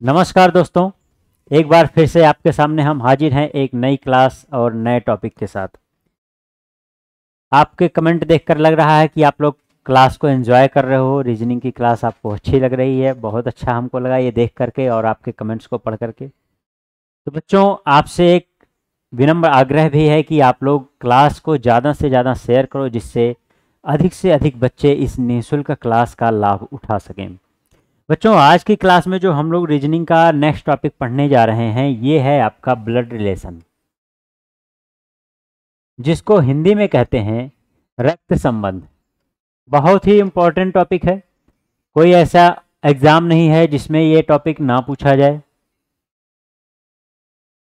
नमस्कार दोस्तों, एक बार फिर से आपके सामने हम हाजिर हैं एक नई क्लास और नए टॉपिक के साथ। आपके कमेंट देखकर लग रहा है कि आप लोग क्लास को एंजॉय कर रहे हो। रीजनिंग की क्लास आपको अच्छी लग रही है। बहुत अच्छा हमको लगा ये देख करके और आपके कमेंट्स को पढ़ करके। तो बच्चों, आपसे एक विनम्र आग्रह भी है कि आप लोग क्लास को ज़्यादा से ज़्यादा शेयर करो, जिससे अधिक से अधिक बच्चे इस निःशुल्क क्लास का लाभ उठा सकें। बच्चों, आज की क्लास में जो हम लोग रीजनिंग का नेक्स्ट टॉपिक पढ़ने जा रहे हैं ये है आपका ब्लड रिलेशन, जिसको हिंदी में कहते हैं रक्त संबंध। बहुत ही इम्पोर्टेंट टॉपिक है। कोई ऐसा एग्जाम नहीं है जिसमें ये टॉपिक ना पूछा जाए,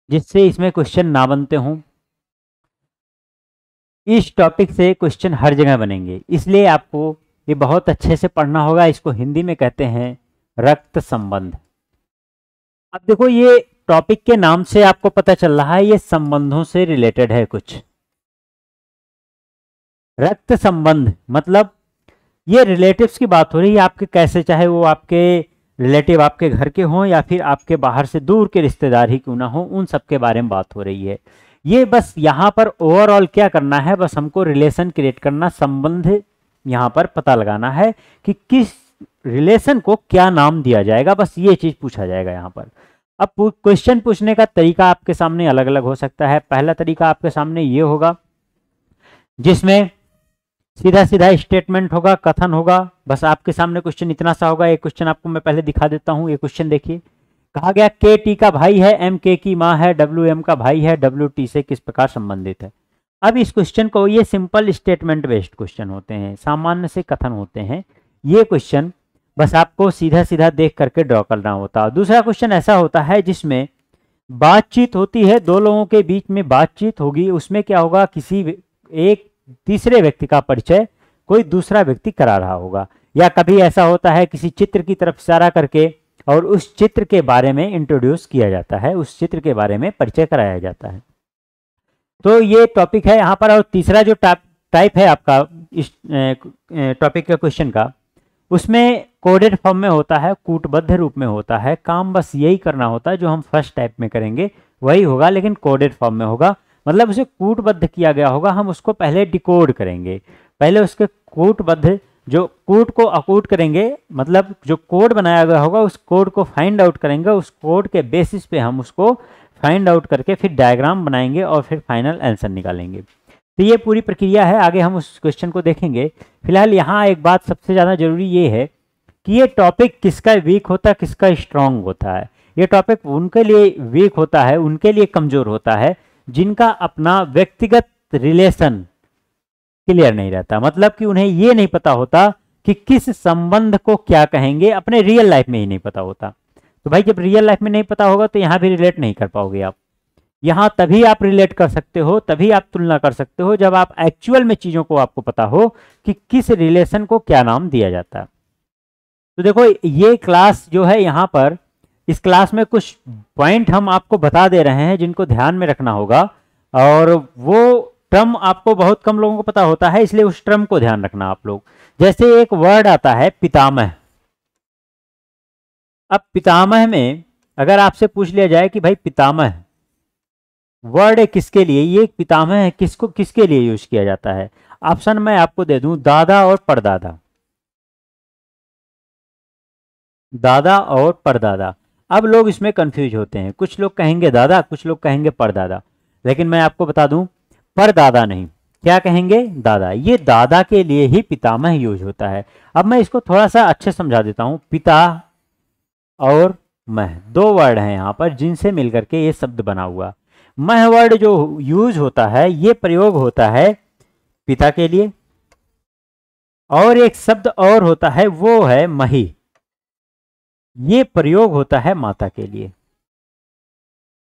जिससे इसमें क्वेश्चन ना बनते हों। इस टॉपिक से क्वेश्चन हर जगह बनेंगे, इसलिए आपको ये बहुत अच्छे से पढ़ना होगा। इसको हिंदी में कहते हैं रक्त संबंध। अब देखो, ये टॉपिक के नाम से आपको पता चल रहा है ये संबंधों से रिलेटेड है कुछ। रक्त संबंध मतलब ये रिलेटिव्स की बात हो रही है आपके, कैसे चाहे वो आपके रिलेटिव आपके घर के हों या फिर आपके बाहर से दूर के रिश्तेदार ही क्यों ना हो, उन सब के बारे में बात हो रही है। ये बस यहाँ पर ओवरऑल क्या करना है, बस हमको रिलेशन क्रिएट करना, संबंध यहाँ पर पता लगाना है कि किस रिलेशन को क्या नाम दिया जाएगा। बस ये चीज पूछा जाएगा यहाँ पर। अब क्वेश्चन पूछने का तरीका आपके सामने अलग अलग हो सकता है। पहला तरीका आपके सामने ये होगा जिसमें सीधा सीधा स्टेटमेंट होगा, कथन होगा। बस आपके सामने क्वेश्चन इतना सा होगा। एक क्वेश्चन आपको मैं पहले दिखा देता हूँ। ये क्वेश्चन देखिए, कहा गया के टी का भाई है, एम के की माँ है, डब्ल्यू एम का भाई है, डब्ल्यू टी से किस प्रकार संबंधित है। अब इस क्वेश्चन को, ये सिंपल स्टेटमेंट बेस्ड क्वेश्चन होते हैं, सामान्य से कथन होते हैं। ये क्वेश्चन बस आपको सीधा सीधा देख करके ड्रॉ करना होता है। दूसरा क्वेश्चन ऐसा होता है जिसमें बातचीत होती है, दो लोगों के बीच में बातचीत होगी। उसमें क्या होगा, किसी एक तीसरे व्यक्ति का परिचय कोई दूसरा व्यक्ति करा रहा होगा, या कभी ऐसा होता है किसी चित्र की तरफ इशारा करके और उस चित्र के बारे में इंट्रोड्यूस किया जाता है, उस चित्र के बारे में परिचय कराया जाता है। तो ये टॉपिक है यहाँ पर। और तीसरा जो टाइप है आपका इस टॉपिक का क्वेश्चन का, उसमें कोडेड फॉर्म में होता है, कूटबद्ध रूप में होता है। काम बस यही करना होता है जो हम फर्स्ट टाइप में करेंगे वही होगा, लेकिन कोडेड फॉर्म में होगा। मतलब उसे कूटबद्ध किया गया होगा, हम उसको पहले डिकोड करेंगे। पहले उसके कूटबद्ध, जो कूट को अकूट करेंगे, मतलब जो कोड बनाया गया होगा उस कोड को फाइंड आउट करेंगे। उस कोड के बेसिस पे हम उसको फाइंड आउट करके फिर डायग्राम बनाएंगे और फिर फाइनल आंसर निकालेंगे। तो ये पूरी प्रक्रिया है। आगे हम उस क्वेश्चन को देखेंगे। फिलहाल यहाँ एक बात सबसे ज़्यादा जरूरी ये है कि ये टॉपिक किसका वीक होता है, किसका स्ट्रांग होता है। ये टॉपिक उनके लिए वीक होता है, उनके लिए कमज़ोर होता है जिनका अपना व्यक्तिगत रिलेशन क्लियर नहीं रहता। मतलब कि उन्हें ये नहीं पता होता कि किस संबंध को क्या कहेंगे, अपने रियल लाइफ में ही नहीं पता होता। तो भाई, जब रियल लाइफ में नहीं पता होगा तो यहाँ भी रिलेट नहीं कर पाओगे आप। यहाँ तभी आप रिलेट कर सकते हो, तभी आप तुलना कर सकते हो, जब आप एक्चुअल में चीज़ों को आपको पता हो कि किस रिलेशन को क्या नाम दिया जाता है। तो देखो, ये क्लास जो है यहाँ पर, इस क्लास में कुछ पॉइंट हम आपको बता दे रहे हैं जिनको ध्यान में रखना होगा। और वो टर्म आपको बहुत कम लोगों को पता होता है, इसलिए उस टर्म को ध्यान रखना आप लोग। जैसे एक वर्ड आता है पितामह। अब पितामह में अगर आपसे पूछ लिया जाए कि भाई पितामह वर्ड है किसके लिए, ये पितामह है किसको, किसके लिए यूज किया जाता है। ऑप्शन मैं आपको दे दूं, दादा और परदादा। दादा और परदादा। अब लोग इसमें कंफ्यूज होते हैं, कुछ लोग कहेंगे दादा, कुछ लोग कहेंगे परदादा। लेकिन मैं आपको बता दूं, परदादा नहीं, क्या कहेंगे, दादा। ये दादा के लिए ही पितामह यूज होता है। अब मैं इसको थोड़ा सा अच्छे समझा देता हूं। पिता और मह दो वर्ड हैं यहाँ पर जिनसे मिलकर के ये शब्द बना हुआ। मह वर्ड जो यूज होता है, ये प्रयोग होता है पिता के लिए, और एक शब्द और होता है वो है मही, ये प्रयोग होता है माता के लिए।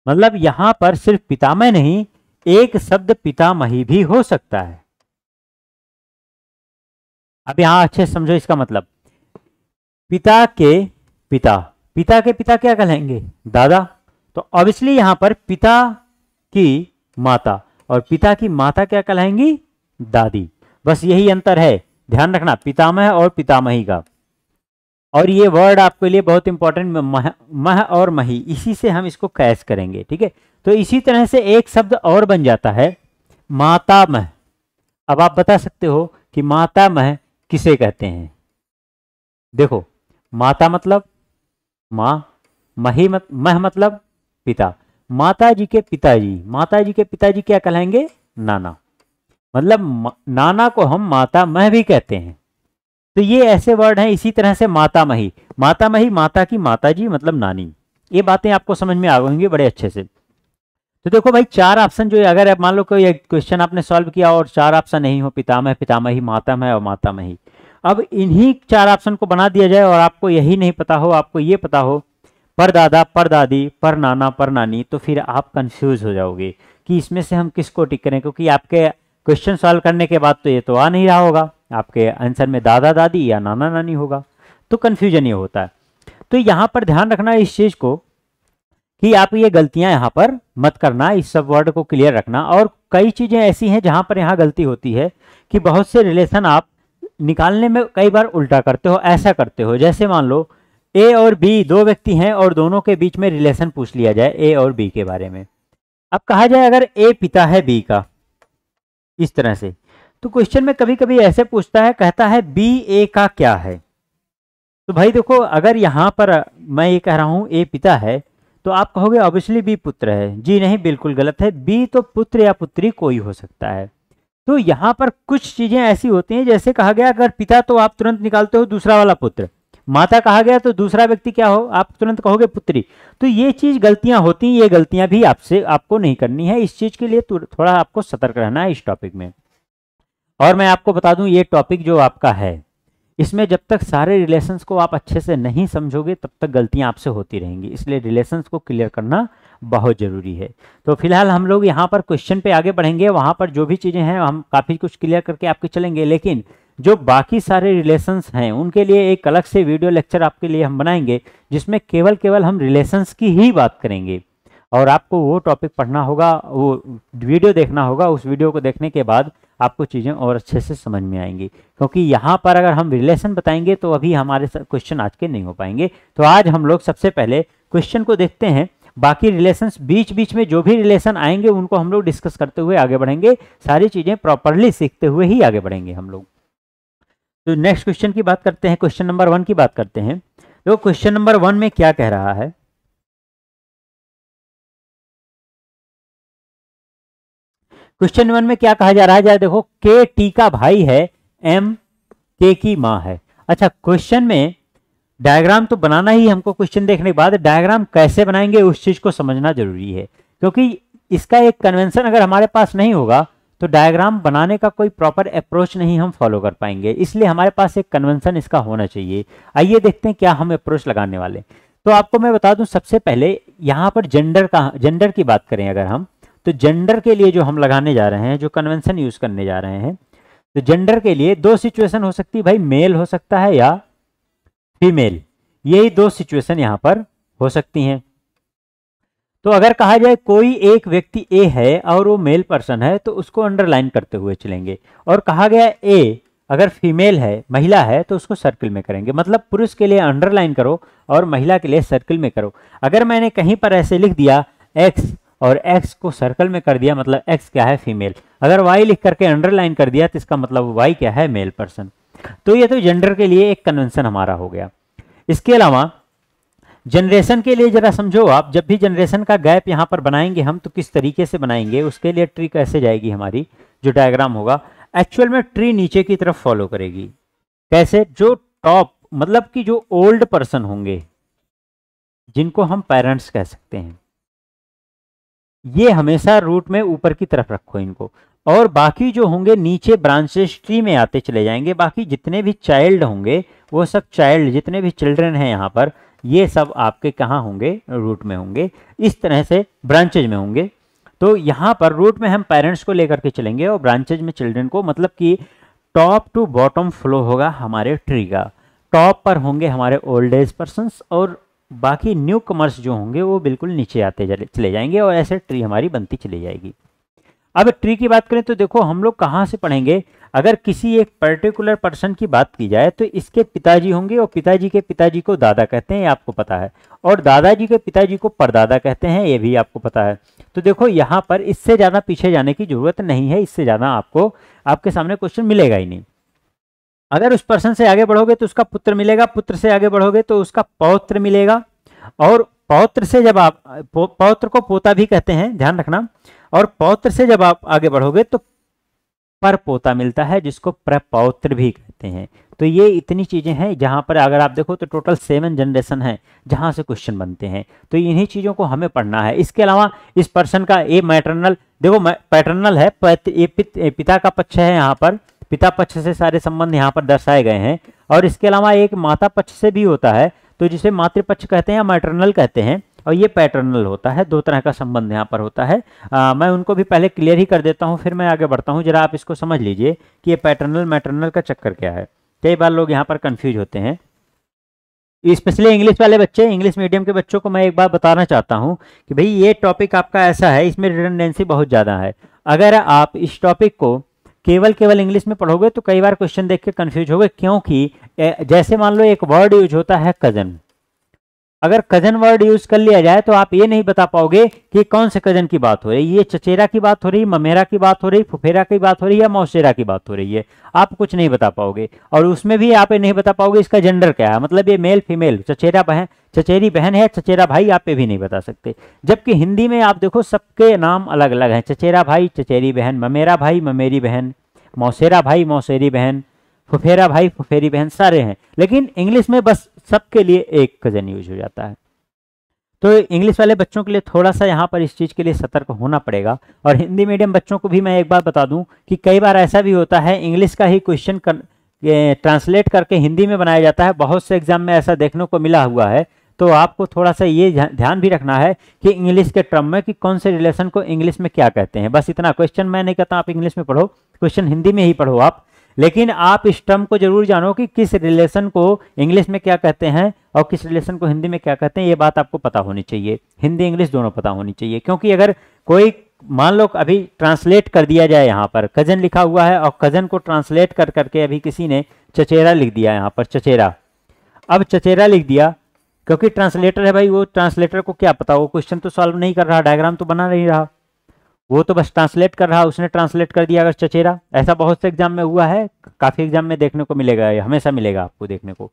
मतलब यहां पर सिर्फ पितामह नहीं, एक शब्द पितामही भी हो सकता है। अब यहां अच्छे समझो इसका मतलब। पिता के पिता, पिता के पिता क्या कहलाएंगे, दादा। तो ऑब्वियसली यहां पर पिता की माता और पिता की माता क्या कहलाएंगी, दादी। बस यही अंतर है, ध्यान रखना, पितामह और पितामही का। और ये वर्ड आपके लिए बहुत इंपॉर्टेंट, मह और मही, इसी से हम इसको कैच करेंगे, ठीक है। तो इसी तरह से एक शब्द और बन जाता है मातामह। अब आप बता सकते हो कि मातामह किसे कहते हैं। देखो, माता मतलब माँ, मही मह मतलब पिता। माता जी के पिताजी, माता जी के पिताजी क्या कहलाएंगे, नाना। मतलब नाना को हम माता मह भी कहते हैं। तो ये ऐसे वर्ड हैं। इसी तरह से माता मही, माता मही माता की माता जी मतलब नानी। ये बातें आपको समझ में आ गई बड़े अच्छे से। तो देखो भाई, चार ऑप्शन जो है, अगर आप मान लो कोई क्वेश्चन आपने सॉल्व किया और चार ऑप्शन नहीं हो, पितामह, पितामही, मातामह और मातामही, अब इन्हीं चार ऑप्शन को बना दिया जाए और आपको यही नहीं पता हो, आपको ये पता हो परदादा, परदादी, परनाना, परनानी, तो फिर आप कंफ्यूज हो जाओगे कि इसमें से हम किसको टिक करें, क्योंकि आपके क्वेश्चन सॉल्व करने के बाद तो ये तो आ नहीं रहा होगा, आपके आंसर में दादा दादी या नाना नानी होगा, तो कन्फ्यूजन ये होता है। तो यहाँ पर ध्यान रखना इस चीज़ को कि आप ये गलतियां यहाँ पर मत करना, इस सब वर्ड को क्लियर रखना। और कई चीज़ें ऐसी हैं जहाँ पर यहाँ गलती होती है कि बहुत से रिलेशन आप निकालने में कई बार उल्टा करते हो। ऐसा करते हो जैसे मान लो ए और बी दो व्यक्ति हैं और दोनों के बीच में रिलेशन पूछ लिया जाए ए और बी के बारे में। अब कहा जाए अगर ए पिता है बी का, इस तरह से, तो क्वेश्चन में कभी कभी ऐसे पूछता है, कहता है बी ए का क्या है। तो भाई देखो, अगर यहाँ पर मैं ये कह रहा हूँ ए पिता है, तो आप कहोगे ऑब्वियसली बी पुत्र है। जी नहीं, बिल्कुल गलत है। बी तो पुत्र या पुत्री कोई हो सकता है। तो यहाँ पर कुछ चीजें ऐसी होती हैं, जैसे कहा गया अगर पिता तो आप तुरंत निकालते हो दूसरा वाला पुत्र, माता कहा गया तो दूसरा व्यक्ति क्या हो, आप तुरंत कहोगे पुत्री। तो ये चीज गलतियां होती हैं, ये गलतियां भी आपको नहीं करनी है। इस चीज के लिए थोड़ा आपको सतर्क रहना है इस टॉपिक में। और मैं आपको बता दूं, ये टॉपिक जो आपका है, इसमें जब तक सारे रिलेशंस को आप अच्छे से नहीं समझोगे तब तक गलतियां आपसे होती रहेंगी। इसलिए रिलेशंस को क्लियर करना बहुत ज़रूरी है। तो फिलहाल हम लोग यहाँ पर क्वेश्चन पे आगे बढ़ेंगे, वहाँ पर जो भी चीज़ें हैं हम काफ़ी कुछ क्लियर करके आपके चलेंगे। लेकिन जो बाकी सारे रिलेशंस हैं उनके लिए एक अलग से वीडियो लेक्चर आपके लिए हम बनाएंगे, जिसमें केवल हम रिलेशंस की ही बात करेंगे। और आपको वो टॉपिक पढ़ना होगा, वो वीडियो देखना होगा। उस वीडियो को देखने के बाद आपको चीज़ें और अच्छे से समझ में आएंगी, क्योंकि यहाँ पर अगर हम रिलेशन बताएंगे तो अभी हमारे क्वेश्चन आज के नहीं हो पाएंगे। तो आज हम लोग सबसे पहले क्वेश्चन को देखते हैं, बाकी रिलेशंस बीच बीच में जो भी रिलेशन आएंगे उनको हम लोग डिस्कस करते हुए आगे बढ़ेंगे। सारी चीज़ें प्रॉपरली सीखते हुए ही आगे बढ़ेंगे हम लोग। तो नेक्स्ट क्वेश्चन की बात करते हैं, क्वेश्चन नंबर 1 की बात करते हैं। तो क्वेश्चन नंबर 1 में क्या कह रहा है, क्वेश्चन 1 में क्या कहा जा रहा है, देखो के टी का भाई है, एम के की माँ है। अच्छा, क्वेश्चन में डायग्राम तो बनाना ही हमको, क्वेश्चन देखने के बाद डायग्राम कैसे बनाएंगे उस चीज को समझना जरूरी है, क्योंकि इसका एक कन्वेंशन अगर हमारे पास नहीं होगा तो डायग्राम बनाने का कोई प्रॉपर अप्रोच नहीं हम फॉलो कर पाएंगे। इसलिए हमारे पास एक कन्वेंशन इसका होना चाहिए। आइए देखते हैं क्या हम अप्रोच लगाने वाले। तो आपको मैं बता दूं, सबसे पहले यहाँ पर जेंडर की बात करें अगर हम, तो जेंडर के लिए जो हम लगाने जा रहे हैं, जो कन्वेंशन यूज करने जा रहे हैं, तो जेंडर के लिए दो सिचुएशन हो सकती है भाई, मेल हो सकता है या फीमेल। यही दो सिचुएशन यहाँ पर हो सकती हैं। तो अगर कहा जाए कोई एक व्यक्ति ए है और वो मेल पर्सन है तो उसको अंडरलाइन करते हुए चलेंगे, और कहा गया ए अगर फीमेल है, महिला है, तो उसको सर्किल में करेंगे। मतलब पुरुष के लिए अंडरलाइन करो और महिला के लिए सर्किल में करो। अगर मैंने कहीं पर ऐसे लिख दिया एक्स और एक्स को सर्कल में कर दिया, मतलब एक्स क्या है, फीमेल। अगर वाई लिख करके अंडरलाइन कर दिया तो इसका मतलब वाई क्या है, मेल पर्सन। तो ये तो जेंडर के लिए एक कन्वेंशन हमारा हो गया। इसके अलावा जनरेशन के लिए जरा समझो आप, जब भी जनरेशन का गैप यहाँ पर बनाएंगे हम तो किस तरीके से बनाएंगे, उसके लिए ट्री कैसे जाएगी हमारी, जो डायग्राम होगा एक्चुअल में ट्री नीचे की तरफ फॉलो करेगी। कैसे, जो टॉप मतलब कि जो ओल्ड पर्सन होंगे, जिनको हम पेरेंट्स कह सकते हैं, ये हमेशा रूट में ऊपर की तरफ रखो इनको, और बाकी जो होंगे नीचे ब्रांचेस ट्री में आते चले जाएंगे। बाकी जितने भी चाइल्ड होंगे वो सब चाइल्ड, जितने भी चिल्ड्रन हैं यहाँ पर, ये सब आपके कहाँ होंगे, रूट में होंगे। इस तरह से ब्रांचेज में होंगे। तो यहाँ पर रूट में हम पेरेंट्स को लेकर के चलेंगे और ब्रांचेज में चिल्ड्रन को, मतलब कि टॉप टू बॉटम फ्लो होगा हमारे ट्री का। टॉप पर होंगे हमारे ओल्ड एज पर्सनस और बाकी न्यू कमर्स जो होंगे वो बिल्कुल नीचे आते चले जाएंगे, और ऐसे ट्री हमारी बनती चली जाएगी। अब ट्री की बात करें तो देखो हम लोग कहाँ से पढ़ेंगे, अगर किसी एक पर्टिकुलर पर्सन की बात की जाए तो इसके पिताजी होंगे और पिताजी के पिताजी को दादा कहते हैं, ये आपको पता है, और दादाजी के पिताजी को परदादा कहते हैं, ये भी आपको पता है। तो देखो यहाँ पर इससे ज़्यादा पीछे जाने की जरूरत नहीं है, इससे ज़्यादा आपको आपके सामने क्वेश्चन मिलेगा ही नहीं। अगर उस पर्सन से आगे बढ़ोगे तो उसका पुत्र मिलेगा, पुत्र से आगे बढ़ोगे तो उसका पौत्र मिलेगा, और पौत्र से जब आप पौत्र को पोता भी कहते हैं, ध्यान रखना, और पौत्र से जब आप आगे बढ़ोगे तो पर पोता मिलता है जिसको प्रपौत्र भी कहते हैं। तो ये इतनी चीजें हैं जहां पर अगर आप देखो तो टोटल 7 जनरेशन है जहां से क्वेश्चन बनते हैं, तो इन्हीं चीजों को हमें पढ़ना है। इसके अलावा इस पर्सन का ये मैटरनल, देखो पैटर्नल है, पिता का पक्ष है, यहाँ पर पिता पक्ष से सारे संबंध यहाँ पर दर्शाए गए हैं, और इसके अलावा एक माता पक्ष से भी होता है, तो जिसे मातृपक्ष कहते हैं या मैटरनल कहते हैं, और ये पैटर्नल होता है। 2 तरह का संबंध यहाँ पर होता है। मैं उनको भी पहले क्लियर ही कर देता हूँ, फिर मैं आगे बढ़ता हूँ। जरा आप इसको समझ लीजिए कि ये पैटर्नल मैटरनल का चक्कर क्या है। कई बार लोग यहाँ पर कंफ्यूज होते हैं, स्पेशली इंग्लिश वाले बच्चे, इंग्लिश मीडियम के बच्चों को मैं एक बार बताना चाहता हूँ कि भाई ये टॉपिक आपका ऐसा है, इसमें रिडंडेंसी बहुत ज़्यादा है। अगर आप इस टॉपिक को केवल इंग्लिश में पढ़ोगे तो कई बार क्वेश्चन देख के कंफ्यूज होगे, क्योंकि जैसे मान लो एक वर्ड यूज होता है कजन, अगर कजन वर्ड यूज कर लिया जाए तो आप ये नहीं बता पाओगे कि कौन से कजन की बात हो रही है, ये चचेरा की बात हो रही है, ममेरा की बात हो रही है, फुफेरा की बात हो रही है या मौसेरा की बात हो रही है, आप कुछ नहीं बता पाओगे। और उसमें भी आप ये नहीं बता पाओगे इसका जेंडर क्या है, मतलब ये मेल फीमेल, चचेरा बहन, चचेरी बहन है, चचेरा भाई, आप ये भी नहीं बता सकते। जबकि हिंदी में आप देखो सबके नाम अलग अलग हैं, चचेरा भाई, चचेरी बहन, ममेरा भाई, ममेरी बहन, मौसेरा भाई, मौसेरी बहन, फुफेरा भाई, फुफेरी बहन, सारे हैं। लेकिन इंग्लिश में बस सबके लिए एक कजन यूज हो जाता है। तो इंग्लिश वाले बच्चों के लिए थोड़ा सा यहाँ पर इस चीज़ के लिए सतर्क होना पड़ेगा। और हिंदी मीडियम बच्चों को भी मैं एक बात बता दूं कि कई बार ऐसा भी होता है, इंग्लिश का ही क्वेश्चन ट्रांसलेट करके हिंदी में बनाया जाता है, बहुत से एग्जाम में ऐसा देखने को मिला हुआ है। तो आपको थोड़ा सा ये ध्यान भी रखना है कि इंग्लिश के टर्म में कि कौन से रिलेशन को इंग्लिश में क्या कहते हैं। बस इतना, क्वेश्चन मैं नहीं कहता आप इंग्लिश में पढ़ो, क्वेश्चन हिंदी में ही पढ़ो आप, लेकिन आप इस टर्म को जरूर जानो कि किस रिलेशन को इंग्लिश में क्या कहते हैं और किस रिलेशन को हिंदी में क्या कहते हैं। ये बात आपको पता होनी चाहिए, हिंदी इंग्लिश दोनों पता होनी चाहिए। क्योंकि अगर कोई मान लो अभी ट्रांसलेट कर दिया जाए, यहाँ पर कजन लिखा हुआ है और कजन को ट्रांसलेट कर करके अभी किसी ने चचेरा लिख दिया, यहाँ पर चचेरा, अब चचेरा लिख दिया, क्योंकि ट्रांसलेटर है भाई, वो ट्रांसलेटर को क्या पता, वो क्वेश्चन तो सॉल्व नहीं कर रहा, डायग्राम तो बना नहीं रहा, वो तो बस ट्रांसलेट कर रहा, उसने ट्रांसलेट कर दिया अगर चचेरा। ऐसा बहुत से एग्जाम में हुआ है, काफी एग्जाम में देखने को मिलेगा, ये हमेशा मिलेगा आपको देखने को।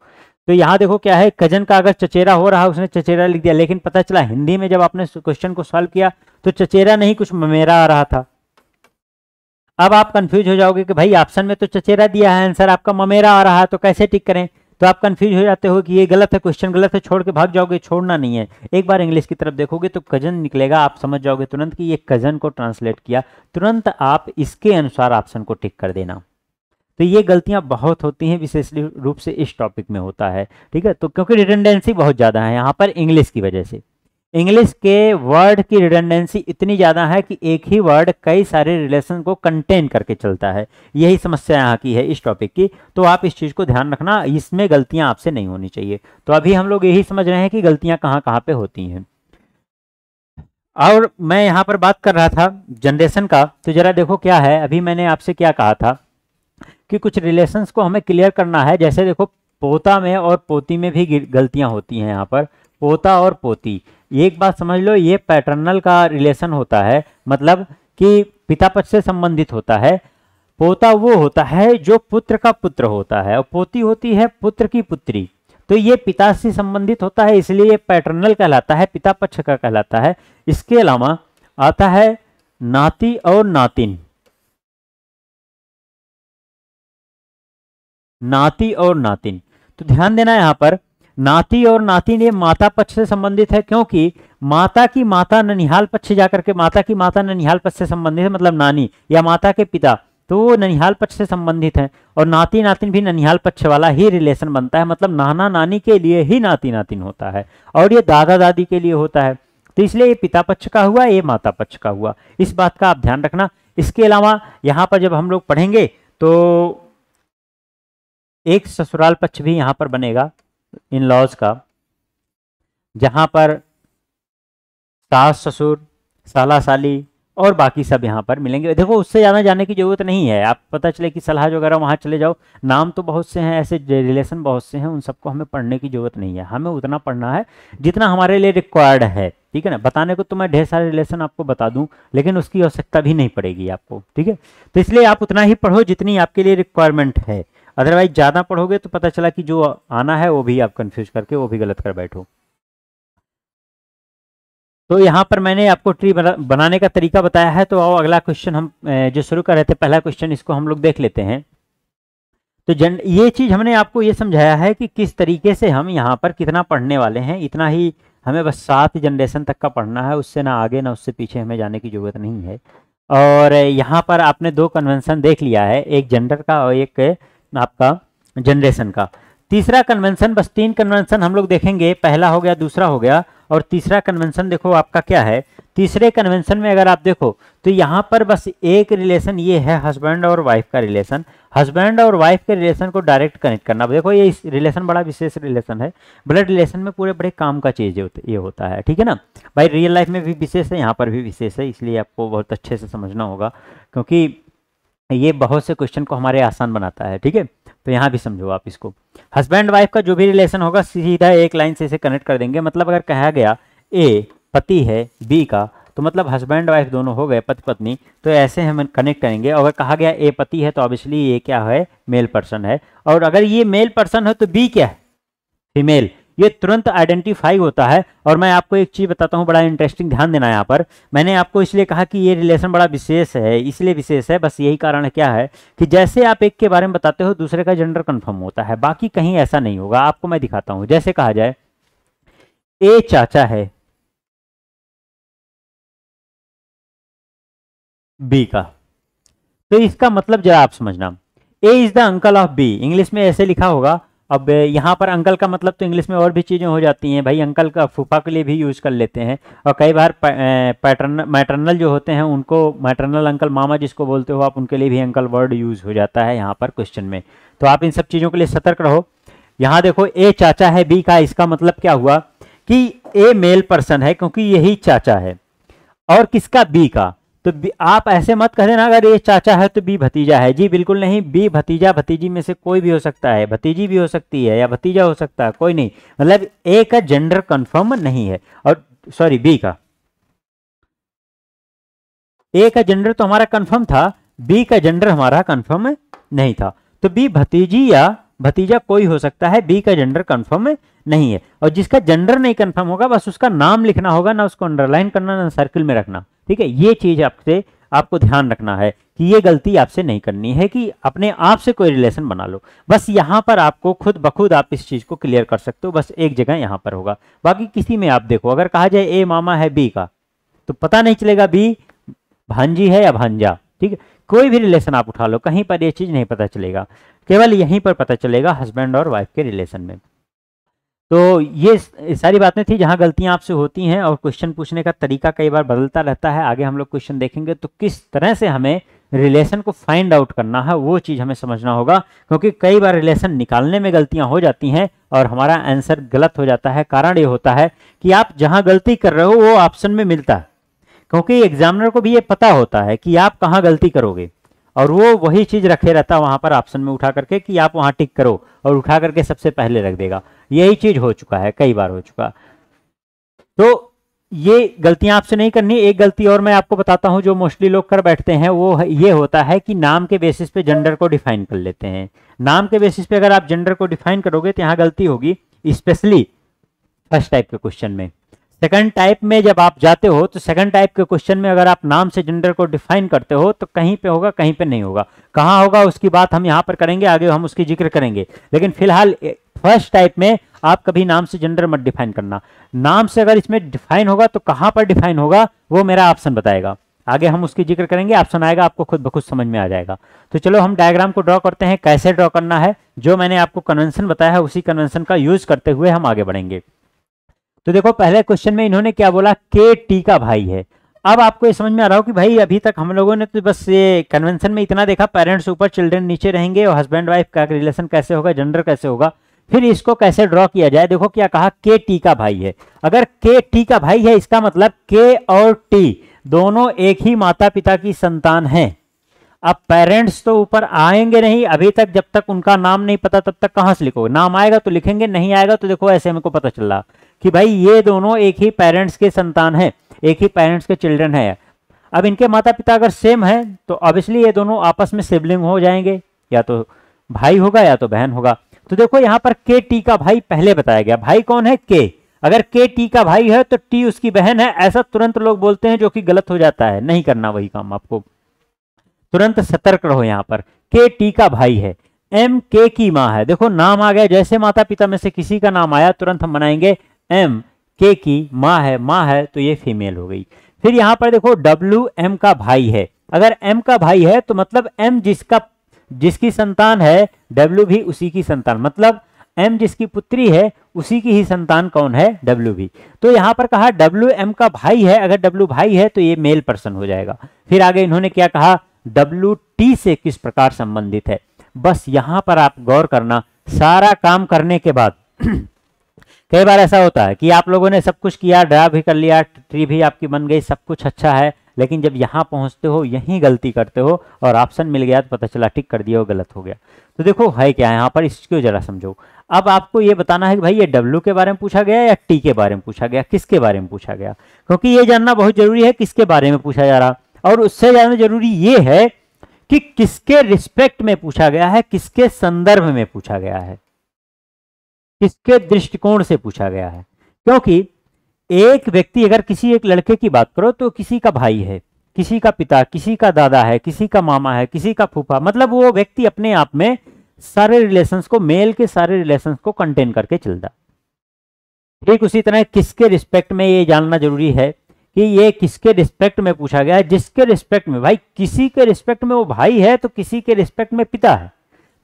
तो यहाँ देखो क्या है, कजन का अगर चचेरा हो रहा, उसने चचेरा लिख दिया, लेकिन पता चला हिंदी में जब आपने क्वेश्चन को सॉल्व किया तो चचेरा नहीं कुछ ममेरा आ रहा था। अब आप कंफ्यूज हो जाओगे कि भाई ऑप्शन में तो चचेरा दिया है, आंसर आपका ममेरा आ रहा है, तो कैसे टिक करें। तो आप कंफ्यूज हो जाते हो कि ये गलत है, क्वेश्चन गलत है, छोड़ के भाग जाओगे। छोड़ना नहीं है, एक बार इंग्लिश की तरफ देखोगे तो कजन निकलेगा, आप समझ जाओगे तुरंत कि ये कजन को ट्रांसलेट किया, तुरंत आप इसके अनुसार ऑप्शन को टिक कर देना। तो ये गलतियां बहुत होती हैं, विशेष रूप से इस टॉपिक में होता है, ठीक है। तो क्योंकि रिडंडेंसी बहुत ज़्यादा है यहाँ पर इंग्लिश की वजह से, इंग्लिश के वर्ड की रिडंडेंसी इतनी ज़्यादा है कि एक ही वर्ड कई सारे रिलेशन को कंटेन करके चलता है। यही समस्या यहाँ की है इस टॉपिक की। तो आप इस चीज़ को ध्यान रखना, इसमें गलतियाँ आपसे नहीं होनी चाहिए। तो अभी हम लोग यही समझ रहे हैं कि गलतियाँ कहाँ कहाँ पे होती हैं। और मैं यहाँ पर बात कर रहा था जनरेशन का, तो ज़रा देखो क्या है, अभी मैंने आपसे क्या कहा था कि कुछ रिलेशंस को हमें क्लियर करना है। जैसे देखो पोता में और पोती में भी गलतियाँ होती हैं। यहाँ पर पोता और पोती, एक बात समझ लो, ये पैटर्नल का रिलेशन होता है, मतलब कि पिता पक्ष से संबंधित होता है। पोता वो होता है जो पुत्र का पुत्र होता है, और पोती होती है पुत्र की पुत्री। तो ये पिता से संबंधित होता है, इसलिए ये पैटर्नल कहलाता है, पिता पक्ष का कहलाता है। इसके अलावा आता है नाती और नातिन, नाती और नातिन। तो ध्यान देना यहाँ पर, नाती और नातिन ये माता पक्ष से संबंधित है, क्योंकि माता की माता ननिहाल पक्ष से जाकर के, माता की माता ननिहाल पक्ष से संबंधित है, मतलब नानी या माता के पिता, तो वो ननिहाल पक्ष से संबंधित है। और नाती नातिन भी ननिहाल पक्ष वाला ही रिलेशन बनता है, मतलब नाना नानी के लिए ही नाती नातिन होता है, और ये दादा दादी के लिए होता है। तो इसलिए ये पिता पक्ष का हुआ, ये माता पक्ष का हुआ, इस बात का आप ध्यान रखना। इसके अलावा यहाँ पर जब हम लोग पढ़ेंगे तो एक ससुराल पक्ष भी यहाँ पर बनेगा इन लॉज का, जहाँ पर सास ससुर, साला साली, और बाकी सब यहाँ पर मिलेंगे। देखो उससे ज़्यादा जाने की जरूरत नहीं है, आप पता चले कि सलाह वगैरह वहाँ चले जाओ, नाम तो बहुत से हैं, ऐसे रिलेशन बहुत से हैं, उन सबको हमें पढ़ने की जरूरत नहीं है। हमें उतना पढ़ना है जितना हमारे लिए रिक्वायर्ड है, ठीक है ना। बताने को तो मैं ढेर सारे रिलेशन आपको बता दूं, लेकिन उसकी आवश्यकता भी नहीं पड़ेगी आपको, ठीक है। तो इसलिए आप उतना ही पढ़ो जितनी आपके लिए रिक्वायरमेंट है, अदरवाइज ज़्यादा पढ़ोगे तो पता चला कि जो आना है वो भी आप कंफ्यूज करके वो भी गलत कर बैठो। तो यहाँ पर मैंने आपको ट्री बनाने का तरीका बताया है। तो आओ अगला क्वेश्चन हम जो शुरू कर रहे थे, पहला क्वेश्चन, इसको हम लोग देख लेते हैं। तो ये चीज़ हमने आपको ये समझाया है कि किस तरीके से हम यहाँ पर कितना पढ़ने वाले हैं, इतना ही हमें बस 7 जनरेशन तक का पढ़ना है, उससे ना आगे ना उससे पीछे हमें जाने की जरूरत नहीं है। और यहाँ पर आपने 2 कन्वेंशन देख लिया है, एक जेंडर का और एक आपका जनरेशन का। तीसरा कन्वेंशन, बस 3 कन्वेंशन हम लोग देखेंगे, पहला हो गया, दूसरा हो गया, और तीसरा कन्वेंशन देखो आपका क्या है। तीसरे कन्वेंशन में अगर आप देखो तो यहाँ पर बस एक रिलेशन ये है, हस्बैंड और वाइफ का रिलेशन। हस्बैंड और वाइफ के रिलेशन को डायरेक्ट कनेक्ट करना। देखो ये रिलेशन बड़ा विशेष रिलेशन है, ब्लड रिलेशन में पूरे बड़े काम का चीज़ ये होता है, ठीक है ना भाई। रियल लाइफ में भी विशेष है, यहाँ पर भी विशेष है, इसलिए आपको बहुत अच्छे से समझना होगा, क्योंकि ये बहुत से क्वेश्चन को हमारे आसान बनाता है, ठीक है। तो यहाँ भी समझो आप इसको। हस्बैंड वाइफ का जो भी रिलेशन होगा सीधा एक लाइन से इसे कनेक्ट कर देंगे। मतलब अगर कहा गया ए पति है बी का, तो मतलब हस्बैंड वाइफ दोनों हो गए, पति पत्नी, तो ऐसे हम कनेक्ट करेंगे। अगर कहा गया ए पति है तो ऑब्वियसली ये क्या है, मेल पर्सन है। और अगर ये मेल पर्सन है तो बी क्या है, फीमेल। ये तुरंत आइडेंटिफाई होता है। और मैं आपको एक चीज़ बताता हूँ, बड़ा इंटरेस्टिंग, ध्यान देना। यहाँ पर मैंने आपको इसलिए कहा कि ये रिलेशन बड़ा विशेष है, इसलिए विशेष है, बस यही कारण है क्या है कि जैसे आप एक के बारे में बताते हो दूसरे का जेंडर कंफर्म होता है, बाकी कहीं ऐसा नहीं होगा। आपको मैं दिखाता हूँ, जैसे कहा जाए ए चाचा है बी का, तो इसका मतलब जरा आप समझना, A is the uncle of B, English में ऐसे लिखा होगा। अब यहाँ पर अंकल का मतलब तो इंग्लिश में और भी चीज़ें हो जाती हैं भाई, अंकल का फूफा के लिए भी यूज़ कर लेते हैं, और कई बार मैटरनल जो होते हैं उनको, मैटरनल अंकल, मामा जिसको बोलते हो आप, उनके लिए भी अंकल वर्ड यूज़ हो जाता है यहाँ पर क्वेश्चन में। तो आप इन सब चीज़ों के लिए सतर्क रहो। यहाँ देखो ए चाचा है बी का, इसका मतलब क्या हुआ कि ए मेल पर्सन है क्योंकि यही चाचा है, और किसका, बी का। तो आप ऐसे मत कह देना अगर ये चाचा है तो बी भतीजा है, जी बिल्कुल नहीं। बी भतीजा भतीजी में से कोई भी हो सकता है, भतीजी भी हो सकती है या भतीजा हो सकता है, कोई नहीं। मतलब ए का जेंडर कंफर्म नहीं है, और सॉरी बी का, ए का जेंडर तो हमारा कंफर्म था, बी का जेंडर हमारा कंफर्म नहीं था। तो बी भतीजी या भतीजा कोई हो सकता है, बी का जेंडर कंफर्म नहीं है। और जिसका जेंडर नहीं कंफर्म होगा बस उसका नाम लिखना होगा, ना उसको अंडरलाइन करना, ना सर्किल में रखना, ठीक है। ये चीज आपको ध्यान रखना है कि ये गलती आपसे नहीं करनी है कि अपने आप से कोई रिलेशन बना लो। बस यहाँ पर आपको खुद बखुद आप इस चीज को क्लियर कर सकते हो, बस एक जगह यहाँ पर होगा। बाकी किसी में आप देखो, अगर कहा जाए ए मामा है बी का, तो पता नहीं चलेगा बी भांजी है या भांजा, ठीक है। कोई भी रिलेशन आप उठा लो, कहीं पर ये चीज नहीं पता चलेगा, केवल यहीं पर पता चलेगा हस्बैंड और वाइफ के रिलेशन में। तो ये सारी बातें थी जहां गलतियां आपसे होती हैं, और क्वेश्चन पूछने का तरीका कई बार बदलता रहता है। आगे हम लोग क्वेश्चन देखेंगे तो किस तरह से हमें रिलेशन को फाइंड आउट करना है वो चीज़ हमें समझना होगा, क्योंकि कई बार रिलेशन निकालने में गलतियां हो जाती हैं और हमारा आंसर गलत हो जाता है। कारण ये होता है कि आप जहां गलती कर रहे हो वो ऑप्शन में मिलता है, क्योंकि एग्जामिनर को भी ये पता होता है कि आप कहाँ गलती करोगे, और वो वही चीज रखे रहता है वहां पर ऑप्शन में उठा करके कि आप वहां टिक करो, और उठा करके सबसे पहले रख देगा। यही चीज हो चुका है, कई बार हो चुका। तो ये गलतियां आपसे नहीं करनी। एक गलती और मैं आपको बताता हूं जो मोस्टली लोग कर बैठते हैं, वो ये होता है कि नाम के बेसिस पे जेंडर को डिफाइन कर लेते हैं। नाम के बेसिस पे अगर आप जेंडर को डिफाइन करोगे तो यहाँ गलती होगी, स्पेशली फर्स्ट टाइप के क्वेश्चन में। सेकंड टाइप में जब आप जाते हो तो सेकंड टाइप के क्वेश्चन में अगर आप नाम से जेंडर को डिफाइन करते हो तो कहीं पे होगा, कहीं पे नहीं होगा। कहाँ होगा उसकी बात हम यहाँ पर करेंगे, आगे हम उसकी जिक्र करेंगे। लेकिन फिलहाल फर्स्ट टाइप में आप कभी नाम से जेंडर मत डिफाइन करना। नाम से अगर इसमें डिफाइन होगा तो कहाँ पर डिफाइन होगा वो मेरा ऑप्शन बताएगा, आगे हम उसकी जिक्र करेंगे, ऑप्शन आएगा, आपको खुद ब खुद समझ में आ जाएगा। तो चलो हम डायग्राम को ड्रॉ करते हैं। कैसे ड्रॉ करना है, जो मैंने आपको कन्वेंशन बताया है उसी कन्वेंशन का यूज करते हुए हम आगे बढ़ेंगे। तो देखो पहले क्वेश्चन में इन्होंने क्या बोला, के टी का भाई है। अब आपको ये समझ में आ रहा हो कि भाई अभी तक हम लोगों ने तो बस ये कन्वेंशन में इतना देखा, पेरेंट्स ऊपर चिल्ड्रन नीचे रहेंगे, और हस्बैंड वाइफ का रिलेशन कैसे होगा, जेंडर कैसे होगा, फिर इसको कैसे ड्रॉ किया जाए। देखो क्या कहा, के टी का भाई है। अगर के टी का भाई है इसका मतलब के और टी दोनों एक ही माता पिता की संतान हैं। अब पेरेंट्स तो ऊपर आएंगे नहीं अभी तक, जब तक उनका नाम नहीं पता तब तक कहां से लिखोगे? नाम आएगा तो लिखेंगे, नहीं आएगा तो देखो ऐसे हमको पता चल रहा कि भाई ये दोनों एक ही पेरेंट्स के संतान है, एक ही पेरेंट्स के चिल्ड्रन है। अब इनके माता पिता अगर सेम है तो ऑब्वियसली ये दोनों आपस में सिबलिंग हो जाएंगे, या तो भाई होगा या तो बहन होगा। तो देखो यहाँ पर के टी का भाई पहले बताया गया, भाई कौन है? के। अगर के टी का भाई है तो टी उसकी बहन है, ऐसा तुरंत लोग बोलते हैं, जो कि गलत हो जाता है, नहीं करना वही काम, आपको तुरंत सतर्क रहो। यहाँ पर के टी का भाई है, एम के की माँ है। देखो नाम आ गया, जैसे माता पिता में से किसी का नाम आया तुरंत हम बनाएंगे एम के की माँ है तो ये फीमेल हो गई। फिर यहाँ पर देखो डब्ल्यू एम का भाई है, अगर एम का भाई है तो मतलब एम जिसकी संतान है डब्ल्यू भी उसी की संतान, मतलब एम जिसकी पुत्री है उसी की ही संतान कौन है? डब्ल्यू भी। तो यहाँ पर कहा डब्ल्यू एम का भाई है, अगर डब्ल्यू भाई है तो ये मेल पर्सन हो जाएगा। फिर आगे इन्होंने क्या कहा? डब्ल्यू टी से किस प्रकार संबंधित है। बस यहां पर आप गौर करना, सारा काम करने के बाद कई बार ऐसा होता है कि आप लोगों ने सब कुछ किया, ड्रा भी कर लिया, ट्री भी आपकी बन गई, सब कुछ अच्छा है, लेकिन जब यहां पहुंचते हो यहीं गलती करते हो और ऑप्शन मिल गया तो पता चला टिक कर दिया, वो गलत हो गया। तो देखो है क्या यहाँ पर, इसको जरा समझो। अब आपको ये बताना है कि भाई ये डब्ल्यू के बारे में पूछा गया या टी के बारे में पूछा गया, किसके बारे में पूछा गया, क्योंकि ये जानना बहुत जरूरी है किसके बारे में पूछा जा रहा। और उससे ज्यादा जरूरी ये है कि किसके रिस्पेक्ट में पूछा गया है, किसके संदर्भ में पूछा गया है, किसके दृष्टिकोण से पूछा गया है। क्योंकि एक व्यक्ति अगर किसी एक लड़के की बात करो तो किसी का भाई है, किसी का पिता, किसी का दादा है, किसी का मामा है, किसी का फूफा, मतलब वो व्यक्ति अपने आप में सारे रिलेशंस को, मेल के सारे रिलेशंस को कंटेन करके चलता। ठीक उसी तरह किसके रिस्पेक्ट में ये जानना जरूरी है कि ये किसके रिस्पेक्ट में पूछा गया है। जिसके रिस्पेक्ट में, भाई किसी के रिस्पेक्ट में वो भाई है तो किसी के रिस्पेक्ट में पिता है,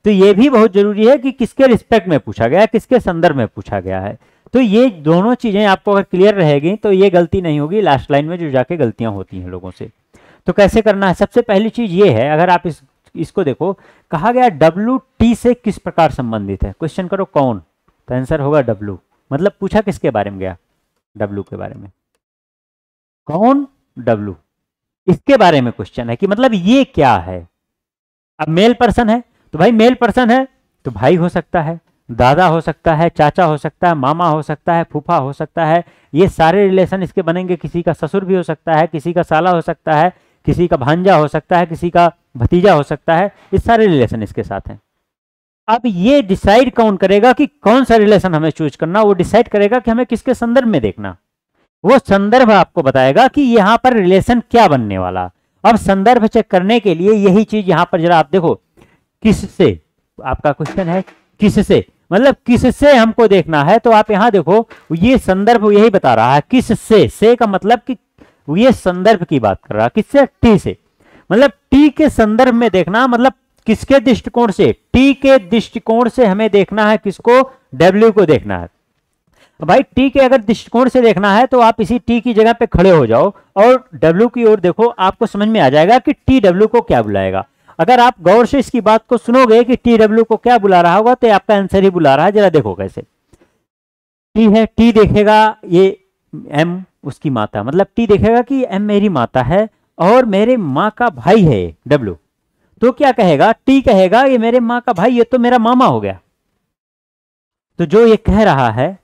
तो ये भी बहुत जरूरी है कि किसके रिस्पेक्ट में पूछा गया है, किसके संदर्भ में पूछा गया है। तो ये दोनों चीजें आपको अगर क्लियर रहेगी तो ये गलती नहीं होगी लास्ट लाइन में जो जाके गलतियां होती हैं लोगों से। तो कैसे करना है? सबसे पहली चीज ये है, अगर आप इसको देखो, कहा गया डब्ल्यू टी से किस प्रकार संबंधित है। क्वेश्चन करो कौन, तो आंसर होगा डब्ल्यू। मतलब पूछा किसके बारे में गया? डब्ल्यू के बारे में। कौन? डब्ल्यू। इसके बारे में क्वेश्चन है कि मतलब ये क्या है। अब मेल पर्सन है तो भाई मेल पर्सन है तो भाई हो सकता है, दादा हो सकता है, चाचा हो सकता है, मामा हो सकता है, फूफा हो सकता है, ये सारे रिलेशन इसके बनेंगे। किसी का ससुर भी हो सकता है, किसी का साला हो सकता है, किसी का भांजा हो सकता है, किसी का भतीजा हो सकता है, ये सारे रिलेशन इसके साथ हैं। अब ये डिसाइड कौन करेगा कि कौन सा रिलेशन हमें चूज करना? वो डिसाइड करेगा कि हमें किसके संदर्भ में देखना। वो संदर्भ आपको बताएगा कि यहां पर रिलेशन क्या बनने वाला। अब संदर्भ चेक करने के लिए यही चीज यहां पर जरा आप देखो, किससे, आपका क्वेश्चन है किससे, मतलब किससे हमको देखना है। तो आप यहां देखो, ये संदर्भ यही बता रहा है किससे, से का मतलब कि ये संदर्भ की बात कर रहा है, किससे? टी से। मतलब टी के संदर्भ में देखना, मतलब किसके दृष्टिकोण से? टी के दृष्टिकोण से हमें देखना है किसको? डब्ल्यू को देखना है। भाई टी के अगर दृष्टिकोण से देखना है तो आप इसी टी की जगह पे खड़े हो जाओ और डब्ल्यू की ओर देखो, आपको समझ में आ जाएगा कि टी डब्ल्यू को क्या बुलाएगा। अगर आप गौर से इसकी बात को सुनोगे कि टी डब्ल्यू को क्या बुला रहा होगा तो आपका आंसर ही बुला रहा है। जरा देखो कैसे। टी है, टी देखेगा ये एम उसकी माता, मतलब टी देखेगा कि एम मेरी माता है और मेरे माँ का भाई है डब्ल्यू, तो क्या कहेगा? टी कहेगा ये मेरे माँ का भाई, ये तो मेरा मामा हो गया। तो जो ये कह रहा है